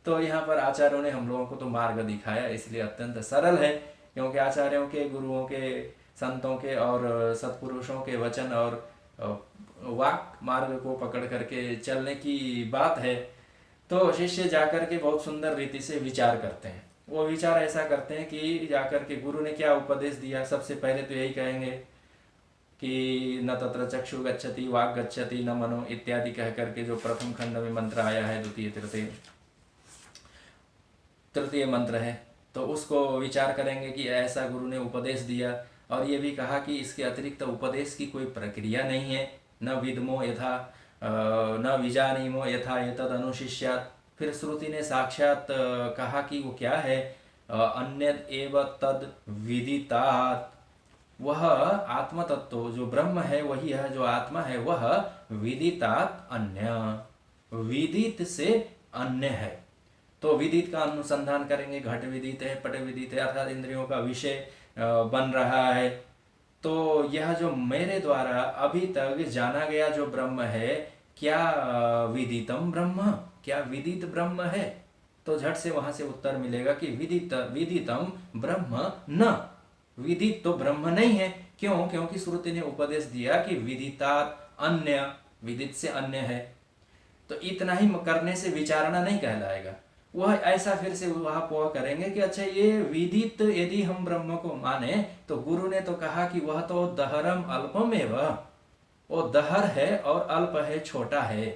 Speaker 2: तो यहाँ पर आचार्यों ने हम लोगों को तो मार्ग दिखाया, इसलिए अत्यंत सरल है, क्योंकि आचार्यों के, गुरुओं के, संतों के और सत्पुरुषों के वचन और वाक मार्ग को पकड़ करके चलने की बात है। तो शिष्य जाकर के बहुत सुंदर रीति से विचार करते हैं। वो विचार ऐसा करते हैं कि जाकर के गुरु ने क्या उपदेश दिया, सबसे पहले तो यही कहेंगे कि न तत्र चक्षु गच्छति वाक गच्छति न मनो इत्यादि कह करके जो प्रथम खंड में मंत्र आया है, द्वितीय तृतीय मंत्र है, तो उसको विचार करेंगे कि ऐसा गुरु ने उपदेश दिया। और ये भी कहा कि इसके अतिरिक्त उपदेश की कोई प्रक्रिया नहीं है, न विद्मो यथा न विजानीमो यथा एतद अनुशिष्यात्। फिर श्रुति ने साक्षात कहा कि वो क्या है, अन्यद एव तद विदितात्। वह आत्म तत्व जो ब्रह्म है वही है, जो आत्मा है वह विदितात् अन्य, विदित से अन्य है। तो विदित का अनुसंधान करेंगे, घट विदित है, पट विदित है, अर्थात इंद्रियों का विषय बन रहा है। तो यह जो मेरे द्वारा अभी तक जाना गया जो ब्रह्म है, क्या विदितम ब्रह्म, क्या विदित ब्रह्म है? तो झट से वहां से उत्तर मिलेगा कि विदितम ब्रह्म न, विदित तो ब्रह्म नहीं है। क्यों? क्योंकि श्रुति ने उपदेश दिया कि विदितात् अन्य, विदित से अन्य है। तो इतना ही करने से विचारणा नहीं कहलाएगा, वह ऐसा फिर से ऊहापोह करेंगे कि अच्छा ये विदित यदि हम ब्रह्म को माने तो गुरु ने तो कहा कि वह तो दहरम अल्पमेव, वो दहर है और अल्प है, छोटा है,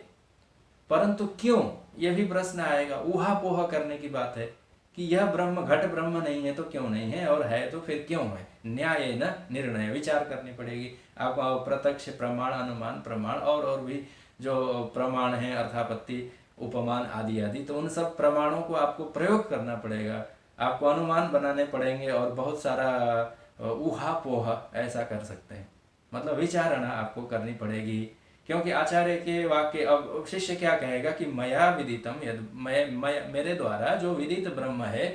Speaker 2: परंतु क्यों, यह भी प्रश्न आएगा। ऊहापोह करने की बात है कि यह ब्रह्म घट ब्रह्म नहीं है तो क्यों नहीं है, और है तो फिर क्यों है। न्याय न निर्णय, विचार करनी पड़ेगी आपको। प्रत्यक्ष प्रमाण, अनुमान प्रमाण और भी जो प्रमाण है, अर्थापत्ति, उपमान आदि आदि, तो उन सब प्रमाणों को आपको प्रयोग करना पड़ेगा, आपको अनुमान बनाने पड़ेंगे और बहुत सारा ऊहापोह ऐसा कर सकते हैं। मतलब विचारणा आपको करनी पड़ेगी, क्योंकि आचार्य के वाक्य, अब शिष्य क्या कहेगा कि मया विदितम, यद मेरे द्वारा जो विदित ब्रह्म है,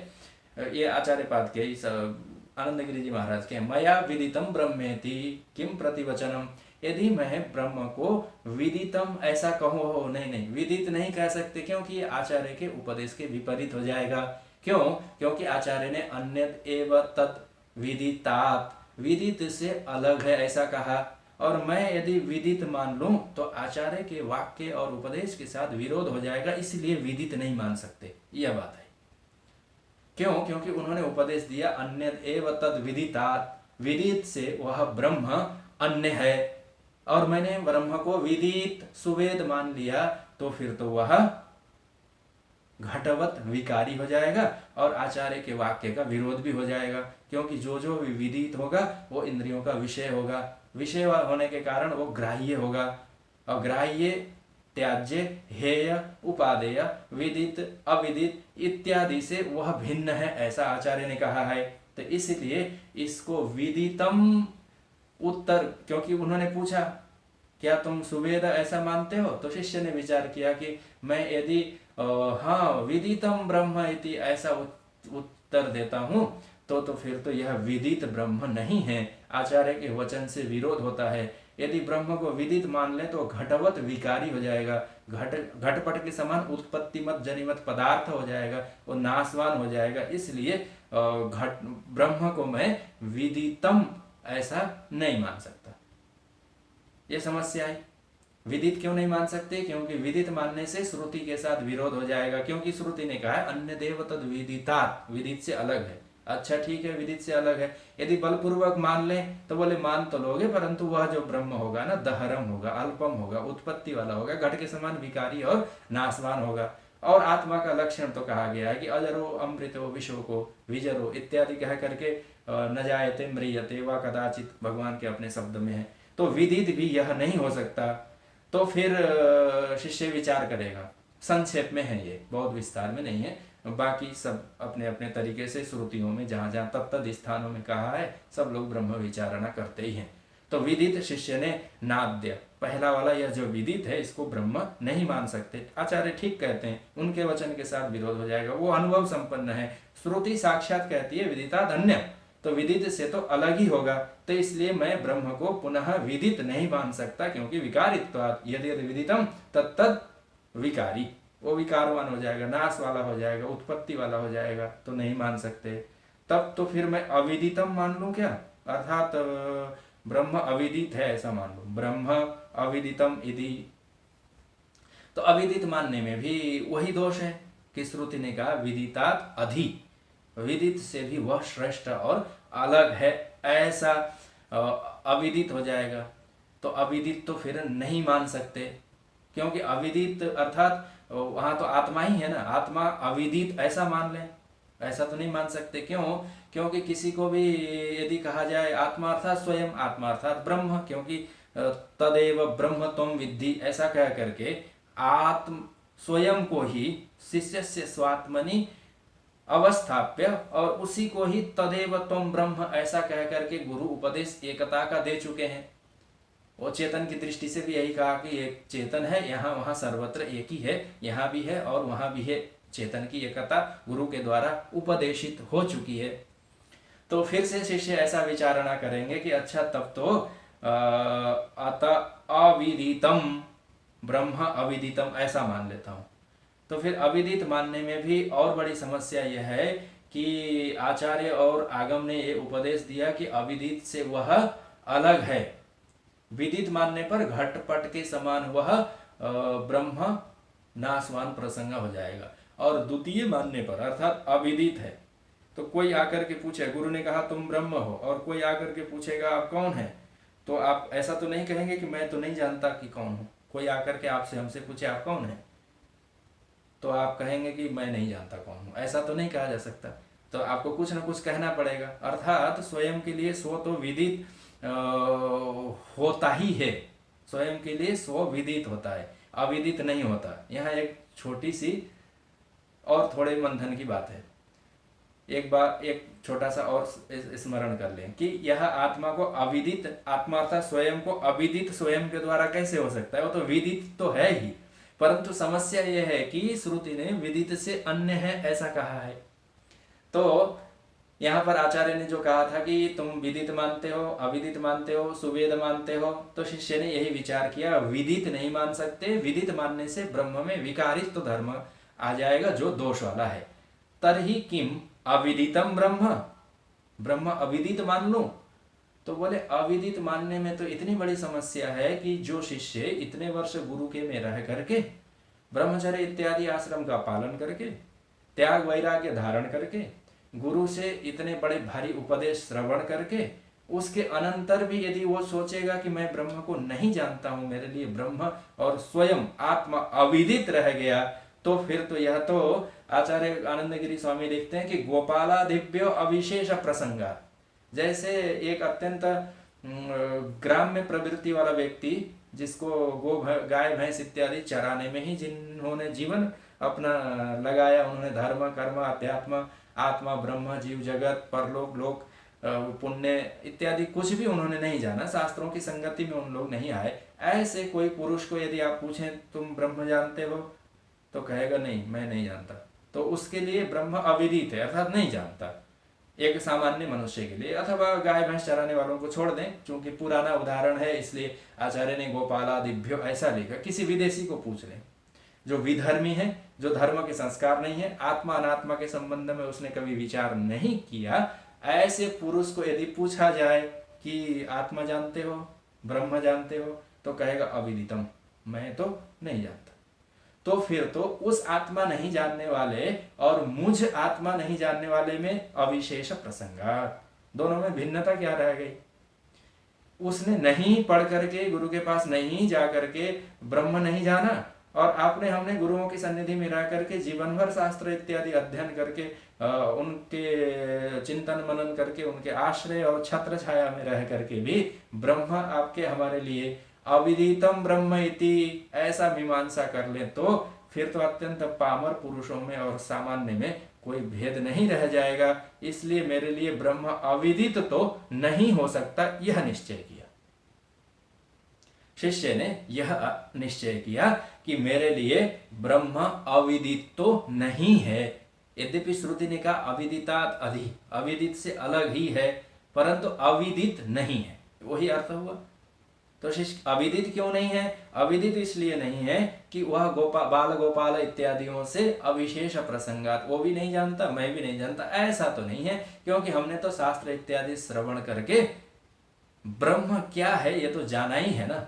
Speaker 2: ये आचार्य पाद के इस आनंद गिरि जी महाराज के, मया विदितम ब्रह्मेति किम प्रतिवचनम, यदि मैं ब्रह्म को विदितम ऐसा कहूँ, नहीं विदित नहीं कह सकते, क्योंकि आचार्य के उपदेश के विपरीत हो जाएगा। क्यों? क्योंकि आचार्य ने अन्यद एव तत् विदितात, विदित से अलग है ऐसा कहा, और मैं यदि विदित मान लूं तो आचार्य के वाक्य और उपदेश के साथ विरोध हो जाएगा, इसलिए विदित नहीं मान सकते, यह बात है। क्यों? क्योंकि उन्होंने उपदेश दिया अन्यद एव तद विदितात, विदित से वह ब्रह्म अन्य है, और मैंने ब्रह्म को विदित सुवेद मान लिया, तो फिर तो वह घटवत विकारी हो जाएगा और आचार्य के वाक्य का विरोध भी हो जाएगा, क्योंकि जो जो भी विदित होगा वो इंद्रियों का विषय होगा, विषय होने के कारण वो ग्राह्य होगा, और ग्राह्य, त्याज्य, हेय, उपादेय, विदित, अविदित इत्यादि से वह भिन्न है, ऐसा आचार्य ने कहा है। तो इसलिए इसको विदितम उत्तर, क्योंकि उन्होंने पूछा क्या तुम सुवेद ऐसा मानते हो, तो शिष्य ने विचार किया कि मैं यदि हाँ विदितम ब्रह्म इति ऐसा उत्तर देता हूं तो फिर तो यह विदित ब्रह्म नहीं है, आचार्य के वचन से विरोध होता है। यदि ब्रह्म को विदित मान ले तो घटवत विकारी हो जाएगा, घटपट के समान उत्पत्तिमत जनिमत पदार्थ हो जाएगा, वो नाशवान हो जाएगा। इसलिए ब्रह्म को मैं विदितम ऐसा नहीं मान सकता। ये समस्या है। विदित क्यों नहीं मान सकते? क्योंकि विदित मानने से श्रुति के साथ विरोध हो जाएगा, क्योंकि श्रुति ने कहा है अन्य देव तद विदितात, विदित से अलग है। अच्छा ठीक है, विदित से अलग है, यदि बलपूर्वक मान ले तो बोले मान तो लोगे, परंतु वह जो ब्रह्म होगा ना, दहरम होगा, अल्पम होगा, उत्पत्ति वाला होगा, घट के समान विकारी और नाशवान होगा। और आत्मा का लक्षण तो कहा गया है कि अजरो अमृतो विशो को विजरो इत्यादि कह करके न जायते म्रियते व कदाचित, भगवान के अपने शब्द में है। तो विदित भी यह नहीं हो सकता। तो फिर शिष्य विचार करेगा, संक्षेप में है ये, बहुत विस्तार में नहीं है, बाकी सब अपने अपने तरीके से श्रुतियों में जहां जहां तत्त स्थानों में कहा है सब लोग ब्रह्म विचारणा करते ही हैं। तो विदित शिष्य ने नाद्य, पहला वाला यह जो विदित है इसको ब्रह्म नहीं मान सकते। आचार्य ठीक कहते हैं, उनके वचन के साथ विरोध हो जाएगा, वो अनुभव संपन्न है। श्रुति साक्षात कहती है विदिता धन्य, तो विदित से तो अलग ही होगा, तो इसलिए मैं ब्रह्म को पुनः विदित नहीं मान सकता, क्योंकि विकारित्वात्, यदि विदितम तत्तद विकारी, वो विकारवान हो जाएगा, नाश वाला हो जाएगा, उत्पत्ति वाला हो जाएगा, तो नहीं मान सकते। तब तो फिर मैं अविदितम मान लूं क्या, अर्थात ब्रह्म अविदित है ऐसा मान लूं, ब्रह्म अविदितम इति। तो अविदित मानने में भी वही दोष है कि श्रुति ने कहा विदितात अधि, विदित से भी वह श्रेष्ठ और अलग है, ऐसा अविदित हो जाएगा। तो अविदित तो फिर नहीं मान सकते, क्योंकि अविदित अर्थात वहां तो आत्मा ही है ना, आत्मा अविदित ऐसा मान ले, ऐसा तो नहीं मान सकते। क्यों? क्योंकि किसी को भी यदि कहा जाए आत्मा अर्थात स्वयं, आत्मा अर्थात ब्रह्म, क्योंकि तदेव ब्रह्म त्वं विद्धि ऐसा कह करके आत्म स्वयं को ही शिष्य से स्वात्मनि अवस्थाप्य, और उसी को ही तदेव त्वं ब्रह्म ऐसा कह करके गुरु उपदेश एकता का दे चुके हैं। वो चेतन की दृष्टि से भी यही कहा कि एक चेतन है, यहाँ वहाँ सर्वत्र एक ही है, यहाँ भी है और वहाँ भी है, चेतन की एकता गुरु के द्वारा उपदेशित हो चुकी है। तो फिर से शिष्य ऐसा विचारणा करेंगे कि अच्छा तब तो अत अविदितम ब्रह्म अविदितम ऐसा मान लेता हूँ। तो फिर अविदित मानने में भी और बड़ी समस्या यह है कि आचार्य और आगम ने ये उपदेश दिया कि अविदित से वह अलग है, विदित मानने पर घटपट के समान वह ब्रह्म नाशवान प्रसंग हो जाएगा। और द्वितीय मानने पर अर्थात अविदित है। तो कोई आकर के पूछे, गुरु ने कहा तुम ब्रह्म हो, और कोई आकर के पूछेगा आप कौन है, तो आप ऐसा तो नहीं कहेंगे कि मैं तो नहीं जानता कि कौन हूं। कोई आकर के आपसे हमसे पूछे आप कौन है, तो आप कहेंगे कि मैं नहीं जानता कौन हूं, ऐसा तो नहीं कहा जा सकता। तो आपको कुछ ना कुछ कहना पड़ेगा, अर्थात स्वयं के लिए स्व तो विदित होता ही है, स्वयं के लिए स्व विदित होता है, अविदित नहीं होता। यहाँ एक छोटी सी और थोड़े मंथन की बात है। एक बार एक छोटा सा और स्मरण कर लें कि यह आत्मा को अविदित, आत्मा अर्थात स्वयं को अविदित स्वयं के द्वारा कैसे हो सकता है, वो तो विदित तो है ही, परंतु समस्या यह है कि श्रुति ने विदित से अन्य है ऐसा कहा है। तो यहाँ पर आचार्य ने जो कहा था कि तुम विदित मानते हो, अविदित मानते हो, सुवेद मानते हो, तो शिष्य ने यही विचार किया विदित नहीं मान सकते, विदित मानने से ब्रह्म में विकारित तो धर्म आ जाएगा जो दोष वाला है। तरहि किम अविदितम ब्रह्म, ब्रह्म अविदित मान लो। तो बोले अविदित मानने में तो इतनी बड़ी समस्या है कि जो शिष्य इतने वर्ष गुरु के में रह करके ब्रह्मचर्य इत्यादि आश्रम का पालन करके त्याग वैराग्य धारण करके गुरु से इतने बड़े भारी उपदेश श्रवण करके उसके अनंतर भी यदि वो सोचेगा कि मैं ब्रह्म को नहीं जानता हूं, मेरे लिए ब्रह्म और स्वयं आत्मा अविदित रह गया, तो फिर तो यह तो आचार्य आनंदगिरी स्वामी लिखते हैं कि गोपाला दिव्य अविशेष प्रसंगा। जैसे एक अत्यंत ग्राम्य प्रवृत्ति वाला व्यक्ति जिसको गाय भैंस इत्यादि चराने में ही जिन्होंने जीवन अपना लगाया, उन्होंने धर्म कर्म अध्यात्म आत्मा ब्रह्म जीव जगत परलोक लोक पुण्य इत्यादि कुछ भी उन्होंने नहीं जाना, शास्त्रों की संगति में उन लोग नहीं आए, ऐसे कोई पुरुष को यदि आप पूछें तुम ब्रह्म जानते हो, तो कहेगा नहीं मैं नहीं जानता। तो उसके लिए ब्रह्म अविदित है अर्थात नहीं जानता, एक सामान्य मनुष्य के लिए। अथवा गाय भैंस चराने वालों को छोड़ दें, क्योंकि पुराना उदाहरण है इसलिए आचार्य ने गोपाला दिव्यो ऐसा लिखा। किसी विदेशी को पूछ लें जो विधर्मी है, जो धर्म के संस्कार नहीं है, आत्मा अनात्मा के संबंध में उसने कभी विचार नहीं किया, ऐसे पुरुष को यदि पूछा जाए कि आत्मा जानते हो, ब्रह्म जानते हो, तो कहेगा अविदितम, मैं तो नहीं जानता। तो फिर तो उस आत्मा नहीं जानने वाले और मुझ आत्मा नहीं जानने वाले में अविशेष प्रसंगा, दोनों में भिन्नता क्या रह गई? उसने नहीं पढ़ करके गुरु के पास नहीं जा करके ब्रह्म नहीं जाना, और आपने हमने गुरुओं की सन्निधि में रह करके जीवन भर शास्त्र इत्यादि अध्ययन करके उनके चिंतन मनन करके उनके आश्रय और छत्र छाया में रह करके भी ब्रह्म आपके हमारे लिए अविदितम ब्रह्म इति ऐसा मीमांसा कर ले, तो फिर तो अत्यंत पामर पुरुषों में और सामान्य में कोई भेद नहीं रह जाएगा। इसलिए मेरे लिए ब्रह्म अविदित तो नहीं हो सकता, यह निश्चय किया शिष्य ने। यह निश्चय किया कि मेरे लिए ब्रह्म अविदित तो नहीं है। यद्यपि श्रुति ने कहा अविदितात् अधि, अविदित से अलग ही है, परंतु अविदित नहीं है, वही अर्थ हुआ। तो शिष्य अविदित क्यों नहीं है? अविदित इसलिए नहीं है कि वह बाल गोपाल इत्यादियों से अविशेष प्रसंगात, वो भी नहीं जानता मैं भी नहीं जानता, ऐसा तो नहीं है, क्योंकि हमने तो शास्त्र इत्यादि श्रवण करके ब्रह्म क्या है ये तो जाना ही है ना।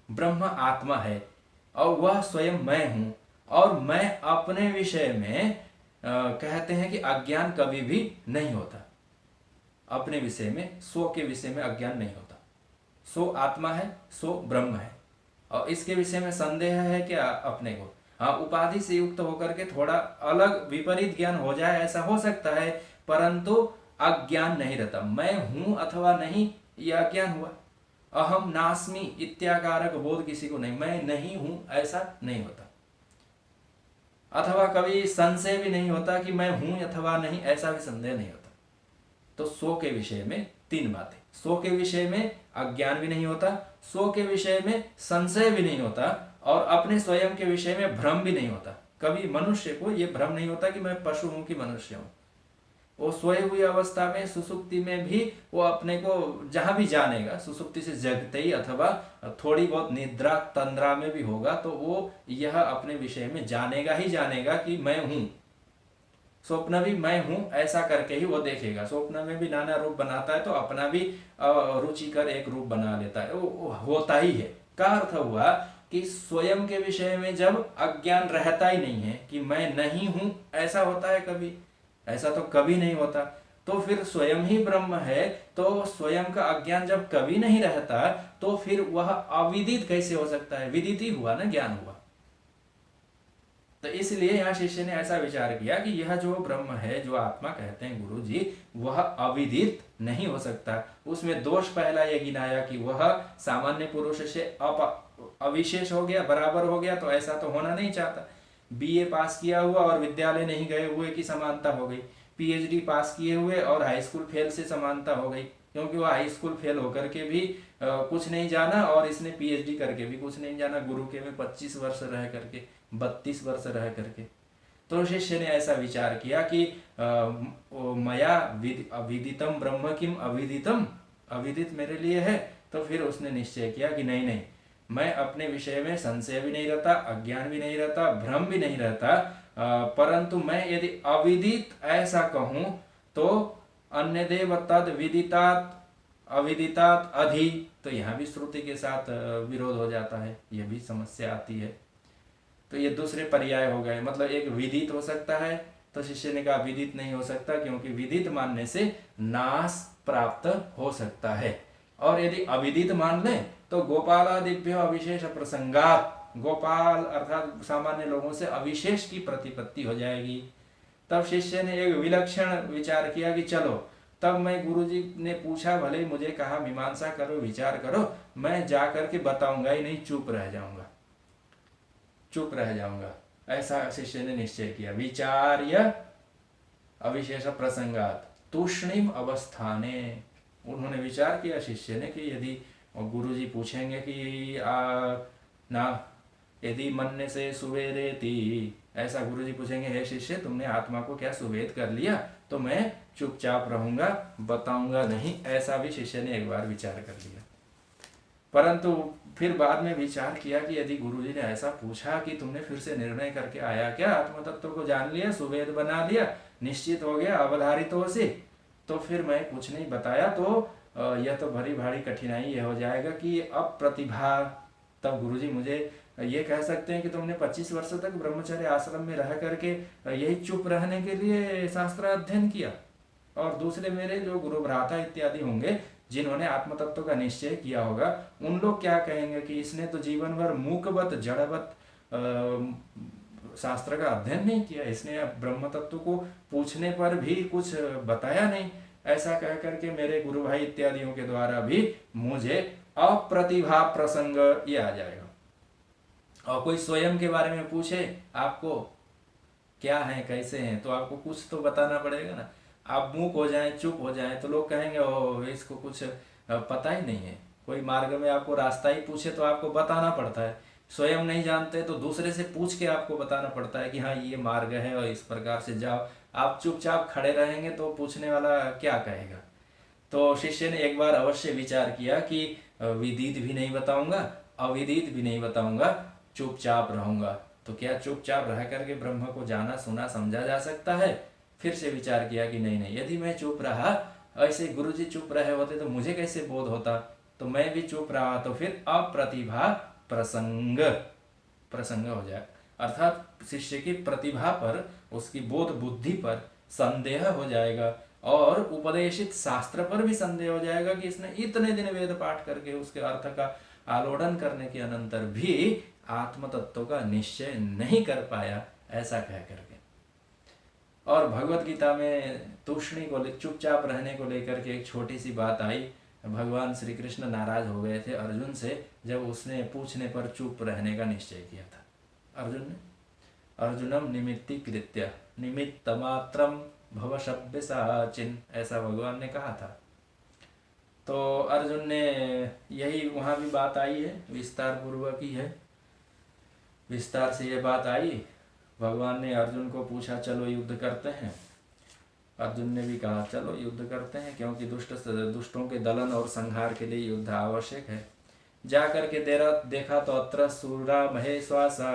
Speaker 2: ब्रह्म आत्मा है और वह स्वयं मैं हूं, और मैं अपने विषय में कहते हैं कि अज्ञान कभी भी नहीं होता। अपने विषय में, स्व के विषय में अज्ञान नहीं होता। सो आत्मा है, सो ब्रह्म है, और इसके विषय में संदेह है क्या अपने को? हाँ, उपाधि से युक्त होकर के थोड़ा अलग विपरीत ज्ञान हो जाए ऐसा हो सकता है, परंतु अज्ञान नहीं रहता। मैं हूं अथवा नहीं यह अज्ञान हुआ। अहम नास्मि इत्याकारक बोध किसी को नहीं, मैं नहीं हूं ऐसा नहीं होता। अथवा कभी संशय भी नहीं होता कि मैं हूं अथवा नहीं, ऐसा भी संदेह नहीं होता। तो सो के विषय में तीन बातें, सो के विषय में अज्ञान भी नहीं होता, सो के विषय में संशय भी नहीं होता, और अपने स्वयं के विषय में भ्रम भी नहीं होता। कभी मनुष्य को यह भ्रम नहीं होता कि मैं पशु हूं कि मनुष्य हूं। वो सोई हुई अवस्था में सुसुप्ति में भी वो अपने को जहां भी जानेगा, सुसुप्ति से जगते ही अथवा थोड़ी बहुत निद्रा तंद्रा में भी होगा, तो वो यह अपने विषय में जानेगा ही जानेगा कि मैं हूं। स्वप्न भी मैं हूं ऐसा करके ही वो देखेगा। स्वप्न में भी नाना रूप बनाता है, तो अपना भी रुचिकर एक रूप बना लेता है, वो होता ही है। का अर्थ हुआ कि स्वयं के विषय में जब अज्ञान रहता ही नहीं है कि मैं नहीं हूं, ऐसा होता है कभी? ऐसा तो कभी नहीं होता। तो फिर स्वयं ही ब्रह्म है, तो स्वयं का अज्ञान जब कभी नहीं रहता तो फिर वह अविदित कैसे हो सकता है? विदित ही हुआ ना, ज्ञान हुआ। तो इसलिए यहाँ शिष्य ने ऐसा विचार किया कि यह जो ब्रह्म है, जो आत्मा कहते हैं गुरु जी, वह अविदित नहीं हो सकता। उसमें दोष पहला ये गिनाया कि वह सामान्य पुरुष से अविशेष हो गया, बराबर हो गया, तो ऐसा तो होना नहीं चाहता। बीए पास किया हुआ और विद्यालय नहीं गए हुए की समानता हो गई, पीएचडी पास किए हुए और हाई स्कूल फेल से समानता हो गई, क्योंकि वह हाई स्कूल फेल होकर के भी कुछ नहीं जाना और इसने पीएचडी करके भी कुछ नहीं जाना, गुरु के में 25 वर्ष रह करके, 32 वर्ष रह करके। तो शिष्य ने ऐसा विचार किया कि मया अविदितम ब्रह्म किम अविदितम, अविदित मेरे लिए है। तो फिर उसने निश्चय किया कि नहीं नहीं, मैं अपने विषय में संशय भी नहीं रहता, अज्ञान भी नहीं रहता, भ्रम भी नहीं रहता, परंतु मैं यदि अविदित ऐसा कहूं तो अन्य देव तद विदितात अविदितात अधि, तो यहां भी श्रुति के साथ विरोध हो जाता है, यह भी समस्या आती है। तो ये दूसरे पर्याय हो गए, मतलब एक विदित हो सकता है, तो शिष्य ने कहा विदित नहीं हो सकता, क्योंकि विदित मानने से नाश प्राप्त हो सकता है। और यदि अविदित मान ले तो गोपालादिभ्य अविशेष प्रसंगात, गोपाल अर्थात सामान्य लोगों से अविशेष की प्रतिपत्ति हो जाएगी। तब शिष्य ने एक विलक्षण विचार किया कि चलो, तब मैं गुरुजी ने पूछा, भले मुझे कहा मीमांसा करो, विचार करो, मैं जाकर के बताऊंगा ही नहीं, चुप रह जाऊंगा, चुप रह जाऊंगा, ऐसा शिष्य ने निश्चय किया। विचार्य अविशेष प्रसंगात तूष्णीम अवस्थाने, उन्होंने विचार किया शिष्य ने कि यदि गुरुजी पूछेंगे कि ना यदि मन्ने से सुवेरेति, ऐसा गुरुजी पूछेंगे, हे शिष्य तुमने आत्मा को क्या सुवेद कर लिया, तो मैं चुपचाप रहूंगा, बताऊंगा नहीं, ऐसा भी शिष्य ने एक बार विचार कर लिया। परंतु फिर बाद में विचार किया कि यदि गुरुजी ने ऐसा पूछा कि तुमने फिर से निर्णय करके आया क्या, आत्म तत्व को जान लिया, सुवेद बना लिया, निश्चित हो गया, अवधारित हो से, तो फिर मैं कुछ नहीं बताया, तो यह तो बड़ी भारी कठिनाई ये हो जाएगा कि अब प्रतिभा। तब गुरुजी मुझे ये कह सकते हैं कि तुमने 25 वर्ष तक ब्रह्मचर्य आश्रम में रह करके यही चुप रहने के लिए शास्त्र अध्ययन किया, और दूसरे मेरे जो गुरु भ्राता इत्यादि होंगे जिन्होंने आत्म तत्व का निश्चय किया होगा, उन लोग क्या कहेंगे कि इसने तो जीवन भर मूकवत जड़वत शास्त्र का अध्ययन नहीं किया, इसने ब्रह्म तत्व को पूछने पर भी कुछ बताया नहीं, ऐसा कह करके मेरे गुरु भाई इत्यादियों के द्वारा भी मुझे अप्रतिभा प्रसंग ये आ जाएगा। और कोई स्वयं के बारे में पूछे आपको क्या है, कैसे हैं, तो आपको कुछ तो बताना पड़ेगा ना। आप मूक हो जाएं, चुप हो जाएं, तो लोग कहेंगे ओ इसको कुछ पता ही नहीं है। कोई मार्ग में आपको रास्ता ही पूछे तो आपको बताना पड़ता है, स्वयं नहीं जानते तो दूसरे से पूछ के आपको बताना पड़ता है कि हाँ ये मार्ग है और इस प्रकार से जाओ। आप चुपचाप खड़े रहेंगे तो पूछने वाला क्या कहेगा। तो शिष्य ने एक बार अवश्य विचार किया कि विदित भी नहीं बताऊंगा, अविदित भी नहीं बताऊंगा, चुपचाप रहूंगा। तो क्या चुपचाप रह करके ब्रह्म को जाना सुना समझा जा सकता है? फिर से विचार किया कि नहीं नहीं, यदि मैं चुप रहा, ऐसे गुरुजी चुप रहे होते तो मुझे कैसे बोध होता, तो मैं भी चुप रहा तो फिर अप्रतिभा प्रसंग हो जाए, अर्थात शिष्य की प्रतिभा पर, उसकी बोध बुद्धि पर संदेह हो जाएगा, और उपदेशित शास्त्र पर भी संदेह हो जाएगा कि इसने इतने दिन वेद पाठ करके उसके अर्थ का आलोड़न करने के अनंतर भी आत्म तत्व का निश्चय नहीं कर पाया, ऐसा कह करके। और भगवत गीता में तूष्णी को, चुपचाप रहने को लेकर के एक छोटी सी बात आई। भगवान श्री कृष्ण नाराज हो गए थे अर्जुन से जब उसने पूछने पर चुप रहने का निश्चय किया था। अर्जुन ने अर्जुनम निमित्तीकृत्य निमित्त मात्रम भव शब्द साचिन, ऐसा भगवान ने कहा था। तो अर्जुन ने यही, वहां भी बात आई है, विस्तार पूर्वक ही है, विस्तार से ये बात आई। भगवान ने अर्जुन को पूछा चलो युद्ध करते हैं, अर्जुन ने भी कहा चलो युद्ध करते हैं, क्योंकि दुष्टों के दलन और संहार के लिए युद्ध आवश्यक है। जाकर के देखा तो अत्र सूरा महेश्वासा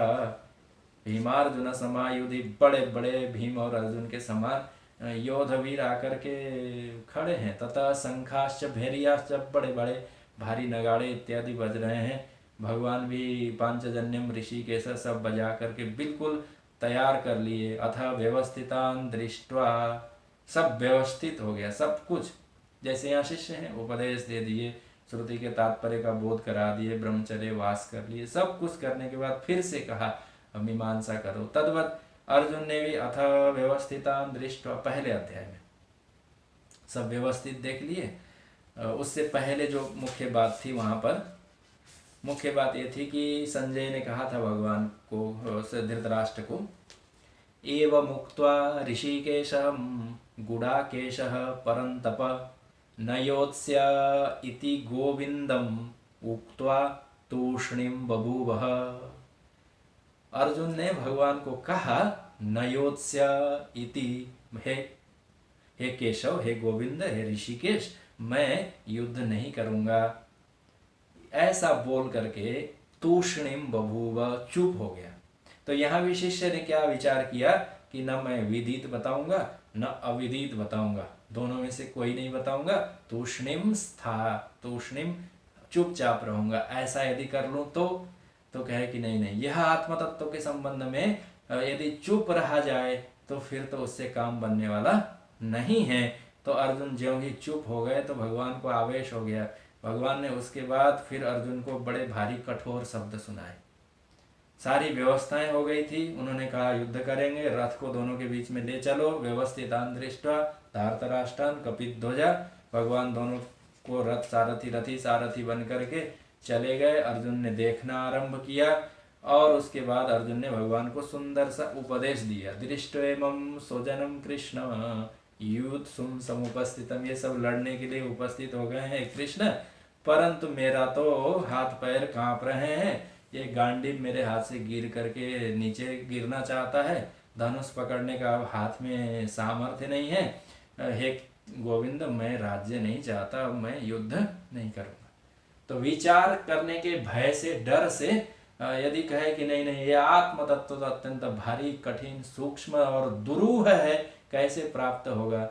Speaker 2: भीमार्जुन समायुधि, बड़े बड़े भीम और अर्जुन के समान योधवीर आकर के खड़े हैं। तथा शंखाश्च भैरियाश्च, बड़े बड़े भारी नगाड़े इत्यादि बज रहे हैं। भगवान भी पांचजन्यम ऋषिकेश सब बजा करके बिल्कुल तैयार कर लिए। अथ व्यवस्थितान दृष्ट्वा, सब व्यवस्थित हो गया सब कुछ। जैसे यहाँ शिष्य हैं, उपदेश दे दिए, श्रुति के तात्पर्य का बोध करा दिए, ब्रह्मचर्य वास कर लिए, सब कुछ करने के बाद फिर से कहा मीमांसा करो। तद्वत अर्जुन ने भी अथ व्यवस्थितान दृष्ट्वा, पहले अध्याय में सब व्यवस्थित देख लिए। उससे पहले जो मुख्य बात थी, वहां पर मुख्य बात ये थी कि संजय ने कहा था भगवान को, धृतराष्ट्र को, एवं मुक्त्वा ऋषिकेशः गुडाकेशः परन्तप न योत्स्य इति गोविंदम उक्त्वा तूष्णीम बभूवः। अर्जुन ने भगवान को कहा न योत्स्य इति, हे केशव, हे गोविंद, हे ऋषिकेश, मैं युद्ध नहीं करूंगा, ऐसा बोल करके तूष्णीम बभूव, चुप हो गया। तो यहाँ भी शिष्य ने क्या विचार किया कि न मैं विदित बताऊंगा न अविदित बताऊंगा, दोनों में से कोई नहीं बताऊंगा। तूष्णीम स्था, तूष्णीम चुपचाप रहूंगा, ऐसा यदि कर लूं तो कहे कि नहीं नहीं, यह आत्म तत्व के संबंध में यदि चुप रहा जाए तो फिर तो उससे काम बनने वाला नहीं है। तो अर्जुन ज्यों ही चुप हो गए तो भगवान को आवेश हो गया। भगवान ने उसके बाद फिर अर्जुन को बड़े भारी कठोर शब्द सुनाए। सारी व्यवस्थाएं हो गई थी, उन्होंने कहा युद्ध करेंगे, रथ को दोनों के बीच में ले चलो, व्यवस्थितान दृष्ट्वा धार्तराष्ट्रान कपिध्वजा, भगवान दोनों को रथ सारथी, रथी सारथी बन करके चले गए। अर्जुन ने देखना आरंभ किया और उसके बाद अर्जुन ने भगवान को सुंदर सा उपदेश दिया। दृष्ट्वेमं स्वजनम कृष्ण युद्ध सुम समुपस्थितम, ये सब लड़ने के लिए उपस्थित हो गए हैं कृष्ण, परंतु मेरा तो हाथ पैर कांप रहे हैं, ये गांडीव मेरे हाथ से गिर करके नीचे गिरना चाहता है, धनुष पकड़ने का हाथ में सामर्थ्य नहीं है। हे गोविंद, मैं राज्य नहीं चाहता, मैं युद्ध नहीं करूंगा। तो विचार करने के भय से, डर से यदि कहे कि नहीं नहीं, ये आत्म तत्व तो अत्यंत भारी, कठिन, सूक्ष्म और दुरूह है, कैसे प्राप्त होगा,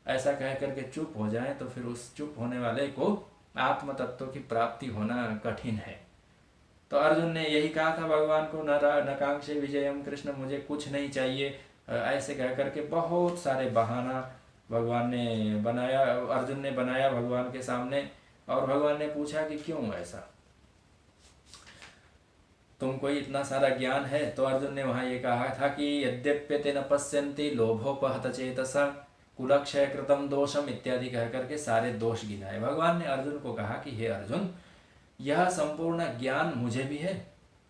Speaker 2: ऐसा कह करके चुप हो जाए तो फिर उस चुप होने वाले को आत्म तत्व की प्राप्ति होना कठिन है। तो अर्जुन ने यही कहा था भगवान को, न कांक्षे विजयम कृष्ण, मुझे कुछ नहीं चाहिए, ऐसे कह करके बहुत सारे बहाना भगवान ने बनाया, अर्जुन ने बनाया भगवान के सामने। और भगवान ने पूछा कि क्यों ऐसा, तुमको इतना सारा ज्ञान है? तो अर्जुन ने वहां ये कहा था कि यद्यप्यते न पश्यन्ति लोभोपहत चेतसा कुलक्षय कृतम दोषम इत्यादि कह करके सारे दोष गिनाए। भगवान ने अर्जुन को कहा कि हे अर्जुन, यह संपूर्ण ज्ञान मुझे भी है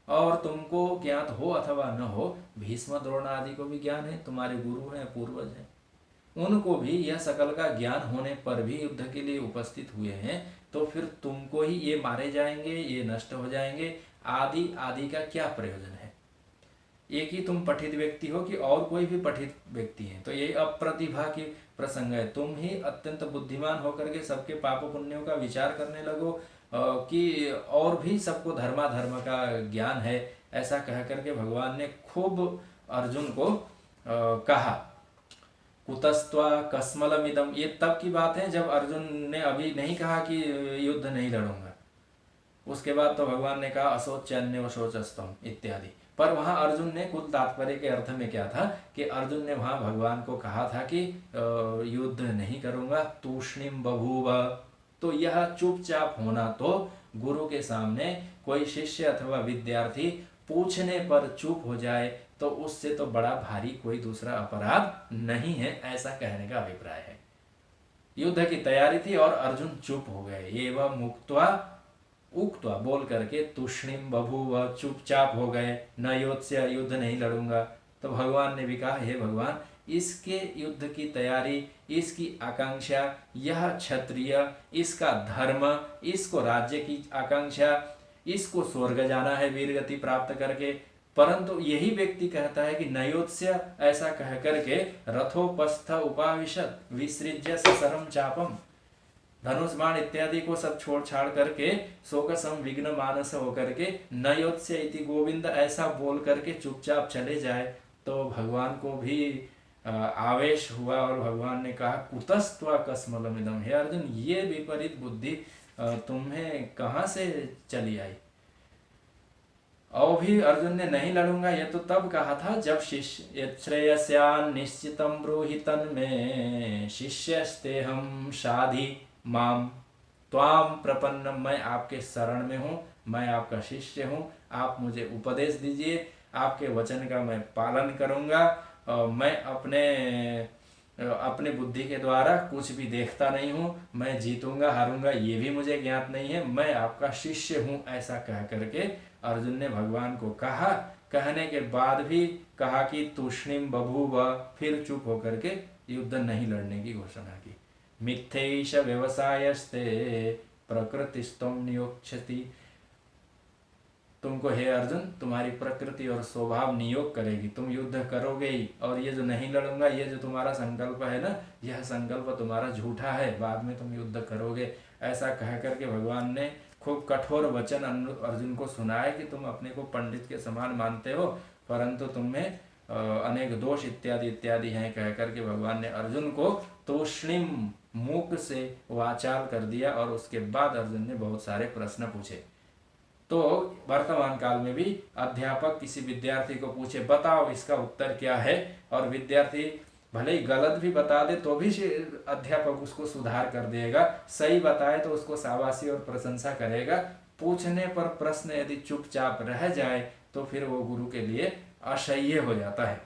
Speaker 2: और तुमको ज्ञात हो अथवा न हो, भीष्म द्रोण आदि को भी ज्ञान है, तुम्हारे गुरु हैं, पूर्वज हैं, उनको भी यह सकल का ज्ञान होने पर भी युद्ध के लिए उपस्थित हुए हैं। तो फिर तुमको ही ये मारे जाएंगे, ये नष्ट हो जाएंगे, आदि आदि का क्या प्रयोजन है? एक ही तुम पठित व्यक्ति हो कि और कोई भी पठित व्यक्ति है, तो ये अप्रतिभा की प्रसंग है। तुम ही अत्यंत बुद्धिमान होकर के सबके पाप पुण्यों का विचार करने लगो कि और भी सबको धर्माधर्म का ज्ञान है, ऐसा कह करके भगवान ने खूब अर्जुन को कहा। कुतस्त्वा कस्मलमिदम, ये तब की बात है जब अर्जुन ने अभी नहीं कहा कि युद्ध नहीं लड़ूंगा, उसके बाद तो भगवान ने कहा अशोच्यन्यवशोचस्तम इत्यादि। पर वहां अर्जुन ने कुल तात्पर्य के अर्थ में क्या था कि अर्जुन ने वहां भगवान को कहा था कि युद्ध नहीं करूंगा, तूष्णीम बभूव। तो यह चुपचाप होना, तो गुरु के सामने कोई शिष्य अथवा विद्यार्थी पूछने पर चुप हो जाए तो उससे तो बड़ा भारी कोई दूसरा अपराध नहीं है, ऐसा कहने का अभिप्राय है। युद्ध की तैयारी थी और अर्जुन चुप हो गए। एवं मुक्त्वा उक्त्वा बोल करके तूष्णीम बभूव, चुपचाप हो गए। न योत्स्य, युद्ध नहीं लड़ूंगा। तो भगवान ने भी कहा, हे भगवान, इसके युद्ध की तैयारी, इसकी आकांक्षा, यह क्षत्रिय, इसका धर्म, इसको राज्य की आकांक्षा, इसको स्वर्ग जाना है वीर गति प्राप्त करके, परंतु यही व्यक्ति कहता है कि नयोत्स्य, ऐसा कह करके रथोपस्थ उपाविशत विसृज्य ससरम चापम, धनुष बाण इत्यादि को सब छोड़ छाड़ करके शोक संविघ्न मानस होकर के नयोत्स्य इति गोविंद ऐसा बोल करके चुपचाप चले जाए। तो भगवान को भी आवेश हुआ और भगवान ने कहा कुतस्त्वा कस्मलमिदम, हे अर्जुन, ये विपरीत बुद्धि तुम्हें कहाँ से चली आई? और भी अर्जुन ने नहीं लड़ूंगा ये तो तब कहा था जब शिष्य श्रेयस्यान निश्चितम ब्रूहि तन्मे शिष्यस्ते हम शाधि माम त्वाम प्रपन्नम, मैं आपके शरण में हूँ, मैं आपका शिष्य हूँ, आप मुझे उपदेश दीजिए, आपके वचन का मैं पालन करूँगा। मैं अपने बुद्धि के द्वारा कुछ भी देखता नहीं हूँ, मैं जीतूंगा हारूंगा ये भी मुझे ज्ञात नहीं है, मैं आपका शिष्य हूँ, ऐसा कह करके अर्जुन ने भगवान को कहा। कहने के बाद भी कहा कि तूष्णीम बभूव, फिर चुप होकर के युद्ध नहीं लड़ने की घोषणा की। मिथ्यैष व्यवसायस्ते प्रकृतिस्तम नियोक्ष्यति, तुमको हे अर्जुन तुम्हारी प्रकृति और स्वभाव नियोग करेगी, तुम युद्ध करोगे ही, और ये जो नहीं लड़ूंगा ये जो तुम्हारा संकल्प है ना, यह संकल्प तुम्हारा झूठा है, बाद में तुम युद्ध करोगे, ऐसा कह करके भगवान ने खूब कठोर वचन अर्जुन को सुनाए कि तुम अपने को पंडित के समान मानते हो परंतु तुम्हें अनेक दोष इत्यादि इत्यादि हैं, कह करके भगवान ने अर्जुन को तूष्णीम मुख से वाचाल कर दिया। और उसके बाद अर्जुन ने बहुत सारे प्रश्न पूछे। तो वर्तमान काल में भी अध्यापक किसी विद्यार्थी को पूछे बताओ इसका उत्तर क्या है, और विद्यार्थी भले ही गलत भी बता दे तो भी अध्यापक उसको सुधार कर देगा, सही बताए तो उसको शाबाशी और प्रशंसा करेगा। पूछने पर प्रश्न यदि चुपचाप रह जाए तो फिर वो गुरु के लिए असह्य हो जाता है,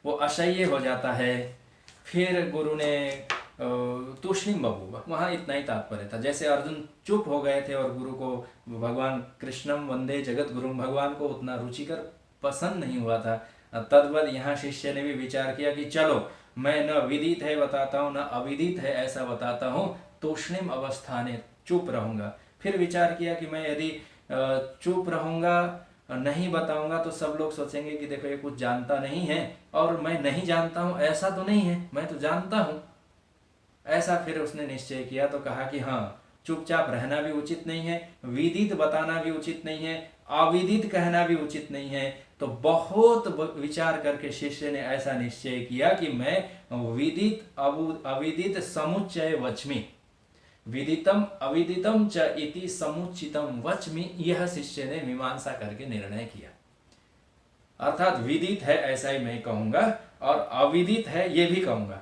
Speaker 2: वो असह्य हो जाता है। फिर गुरु ने तूष्णीम बभूव, वहाँ इतना ही तात्पर्य था। जैसे अर्जुन चुप हो गए थे और गुरु को भगवान कृष्णम वंदे जगत गुरु, भगवान को उतना रुचिकर पसंद नहीं हुआ था, तद्वत यहाँ शिष्य ने भी विचार किया कि चलो मैं न विदित है बताता हूँ न अविदित है ऐसा बताता हूँ, तूष्णीम अवस्थाने चुप रहूंगा। फिर विचार किया कि मैं यदि चुप रहूंगा नहीं बताऊंगा तो सब लोग सोचेंगे कि देखो ये कुछ जानता नहीं है, और मैं नहीं जानता हूँ ऐसा तो नहीं है, मैं तो जानता हूँ, ऐसा फिर उसने निश्चय किया। तो कहा कि हाँ चुपचाप रहना भी उचित नहीं है, विदित बताना भी उचित नहीं है, अविदित कहना भी उचित नहीं है। तो बहुत विचार करके शिष्य ने ऐसा निश्चय किया कि मैं विदित अविदित समुच्चय वच्मि, विदितम अविदितम च इति समुचितम वच्मि, यह शिष्य ने मीमांसा करके निर्णय किया। अर्थात विदित है ऐसा ही मैं कहूंगा और अविदित है ये भी कहूंगा,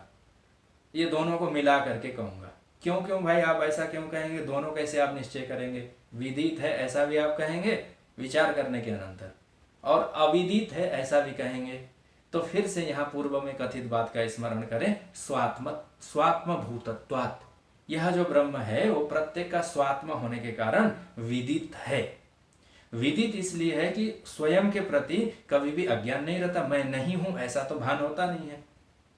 Speaker 2: ये दोनों को मिला करके कहूंगा। क्यों भाई आप ऐसा क्यों कहेंगे, दोनों कैसे आप निश्चय करेंगे? विदित है ऐसा भी आप कहेंगे विचार करने के अनंतर, और अविदित है ऐसा भी कहेंगे। तो फिर से यहाँ पूर्व में कथित बात का स्मरण करें, स्वात्म भूतत्वात्, यह जो ब्रह्म है वो प्रत्येक का स्वात्म होने के कारण विदित है। विदित इसलिए है कि स्वयं के प्रति कभी भी अज्ञान नहीं रहता, मैं नहीं हूं ऐसा तो भान होता नहीं है,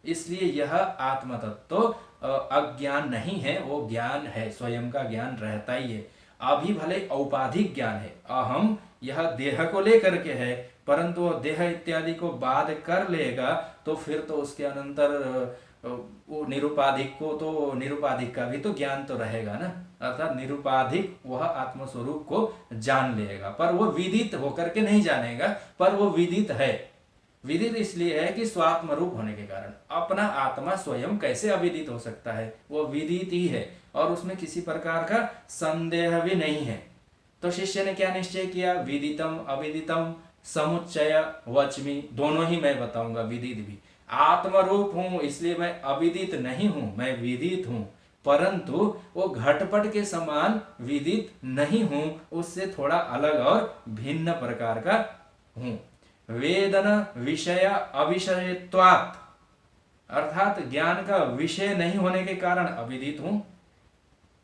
Speaker 2: इसलिए यह आत्म तत्व तो अज्ञान नहीं है, वो ज्ञान है, स्वयं का ज्ञान रहता ही है। अभी भले औपाधिक ज्ञान है, अहम यह देह को लेकर के है, परंतु वो देह इत्यादि को बाद कर लेगा तो फिर तो उसके अनंतर वो निरुपाधिक को, तो निरुपाधिक का भी तो ज्ञान तो रहेगा ना, अर्थात निरुपाधिक वह आत्मस्वरूप को जान लेगा, पर वो विदित होकर के नहीं जानेगा, पर वो विदित है। विदित इसलिए है कि स्वात्म रूप होने के कारण, अपना आत्मा स्वयं कैसे अविदित हो सकता है, वो विदित ही है और उसमें किसी प्रकार का संदेह भी नहीं है। तो शिष्य ने क्या निश्चय किया, विदितम अविदितम समुच्चय वच्मि, दोनों ही मैं बताऊंगा, विदित भी, आत्मरूप हूं इसलिए मैं अविदित नहीं हूं, मैं विदित हूं, परंतु वो घटपट के समान विदित नहीं हूं, उससे थोड़ा अलग और भिन्न प्रकार का हूं। वेदन विषय अविषयत्वात्, अर्थात ज्ञान का विषय नहीं होने के कारण अविदित हूं,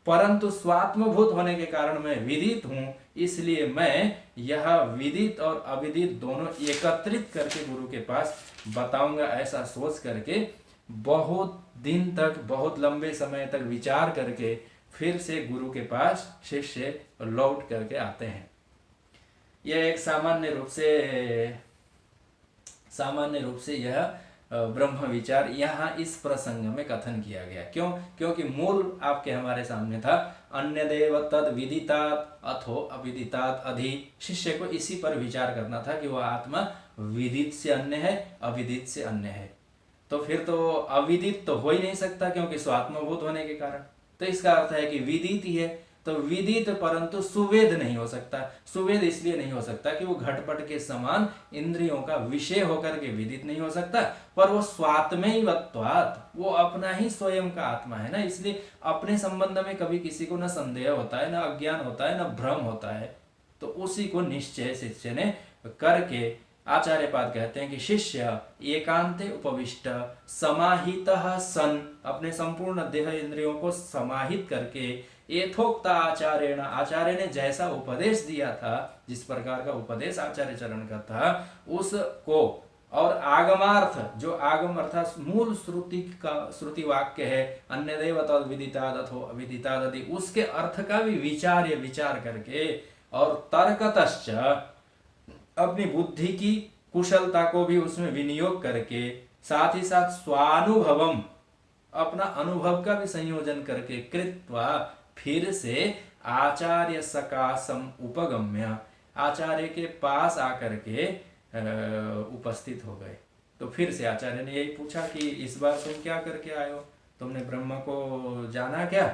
Speaker 2: परंतु स्वात्मभूत होने के कारण मैं विदित हूं, इसलिए मैं यह विदित और अविदित दोनों एकत्रित करके गुरु के पास बताऊंगा, ऐसा सोच करके बहुत दिन तक, बहुत लंबे समय तक विचार करके फिर से गुरु के पास शिष्य लौट करके आते हैं। यह एक सामान्य रूप से यह ब्रह्म विचार यहाँ इस प्रसंग में कथन किया गया। क्यों? क्योंकि मूल आपके हमारे सामने था, अन्य देव तद विदितात् अथो अविदितात् अधि। शिष्य को इसी पर विचार करना था कि वह आत्मा विदित से अन्य है, अविदित से अन्य है। तो फिर तो अविदित तो हो ही नहीं सकता क्योंकि स्वात्मभूत होने के कारण, तो इसका अर्थ है कि विदित ही है। तो विदित परंतु सुवेद नहीं हो सकता। सुवेद इसलिए नहीं हो सकता कि वो घटपट के समान इंद्रियों का विषय होकर के विदित नहीं हो सकता, पर वो स्वात्मैवत्वात्, वो अपना ही स्वयं का आत्मा है ना, इसलिए अपने संबंध में कभी किसी को न संदेह होता है, न अज्ञान होता है, न भ्रम होता है। तो उसी को निश्चय शिष्य ने करके आचार्य पाद कहते हैं कि शिष्य एकांते उपविष्ट समाहितः सन, अपने संपूर्ण देह इंद्रियों को समाहित करके यथोक्त आचार्यण, आचार्य ने जैसा उपदेश दिया था, जिस प्रकार का उपदेश आचार्य चरण का था उसको, और आगमार्थ, जो आगम अर्थात मूल श्रुति का श्रुति वाक्य है अन्य देव तद विदिताद अथो अविदिताद, उसके अर्थ का भी विचार करके और तर्कतश्च, अपनी बुद्धि की कुशलता को भी उसमें विनियोग करके, साथ ही साथ स्वानुभवम, अपना अनुभव का भी संयोजन करके, कृत्वा, फिर से आचार्य सकाशम उपगम्य, आचार्य के पास आकर के उपस्थित हो गए। तो फिर से आचार्य ने यही पूछा कि इस बार तुम क्या करके आए हो, तुमने ब्रह्म को जाना क्या?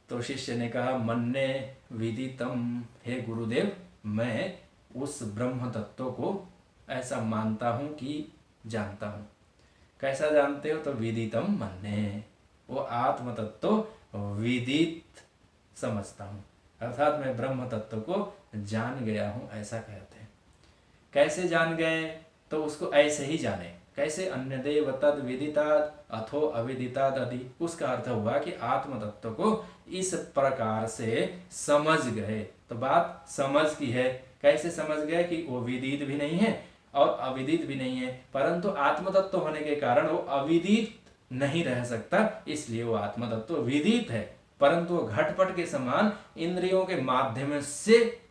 Speaker 2: तो शिष्य ने कहा मन्ने विदितम, हे गुरुदेव मैं उस ब्रह्म तत्व को ऐसा मानता हूं कि जानता हूं। कैसा जानते हो? तो विदितम मन्ने, वो आत्म तत्व विदित समझता हूं, अर्थात मैं ब्रह्म तत्व को जान गया हूं, ऐसा कहते हैं। कैसे जान गए? तो उसको ऐसे ही जाने। कैसे? अन्य देव तद विदिताद अथो अविदिताद आदि, उसका अर्थ हुआ कि आत्म तत्व को इस प्रकार से समझ गए। तो बात समझ की है। कैसे समझ गए? कि वो विदित भी नहीं है और अविदित भी नहीं है, परंतु आत्म तत्व होने के कारण वो अविदित नहीं रह सकता, इसलिए वो आत्म तत्व विदित है, परंतु वो घटपट के समान इंद्रियों के माध्यम से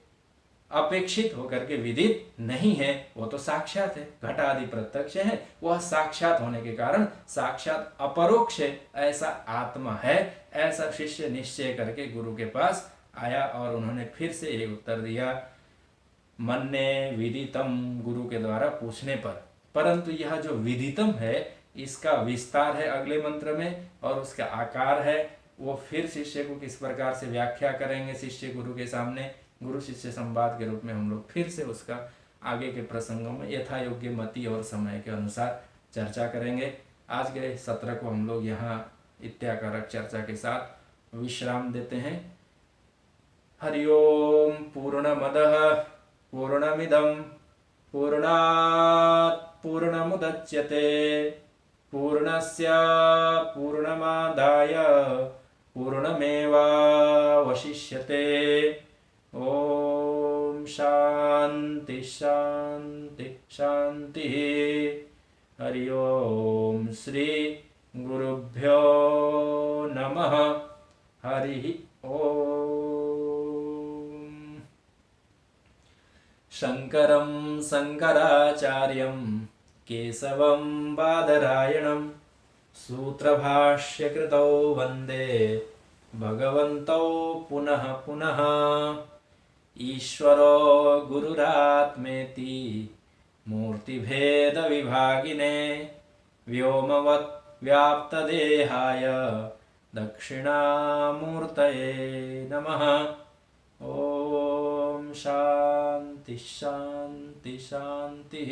Speaker 2: अपेक्षित होकर के विदित नहीं है। वो तो साक्षात है, घट आदि प्रत्यक्ष है, वह साक्षात होने के कारण साक्षात अपरोक्ष है, ऐसा आत्मा है। ऐसा शिष्य निश्चय करके गुरु के पास आया और उन्होंने फिर से एक उत्तर दिया मन्ने विदितम, गुरु के द्वारा पूछने पर। परंतु यह जो विदितम है इसका विस्तार है अगले मंत्र में, और उसका आकार है वो फिर शिष्य को किस प्रकार से व्याख्या करेंगे शिष्य गुरु के सामने, गुरु शिष्य संवाद के रूप में हम लोग फिर से उसका आगे के प्रसंगों में यथा योग्य मति और समय के अनुसार चर्चा करेंगे। आज के सत्र को हम लोग यहाँ इत्याकारक चर्चा के साथ विश्राम देते हैं। हरि ओम। पूर्णमदः पूर्णमिदं पूर्णात् पूर्णमुदच्यते पूर्णस्य पूर्णमादाय पूर्णमेवावशिष्यते। ओम शांति शांति शांति। हरि ओम। श्री गुरुभ्यो नमः। हरि ओम। शंकरं शंकराचार्यं केशवं बादरायणं सूत्रभाष्यकृतौ वन्दे भगवन्तौ पुनः पुनः। ईश्वरो गुरुरात्मेति मूर्तिभेदविभागिने व्योमवत् व्याप्तदेहाय दक्षिणामूर्तये नमः। ओम शांति शांति शांति।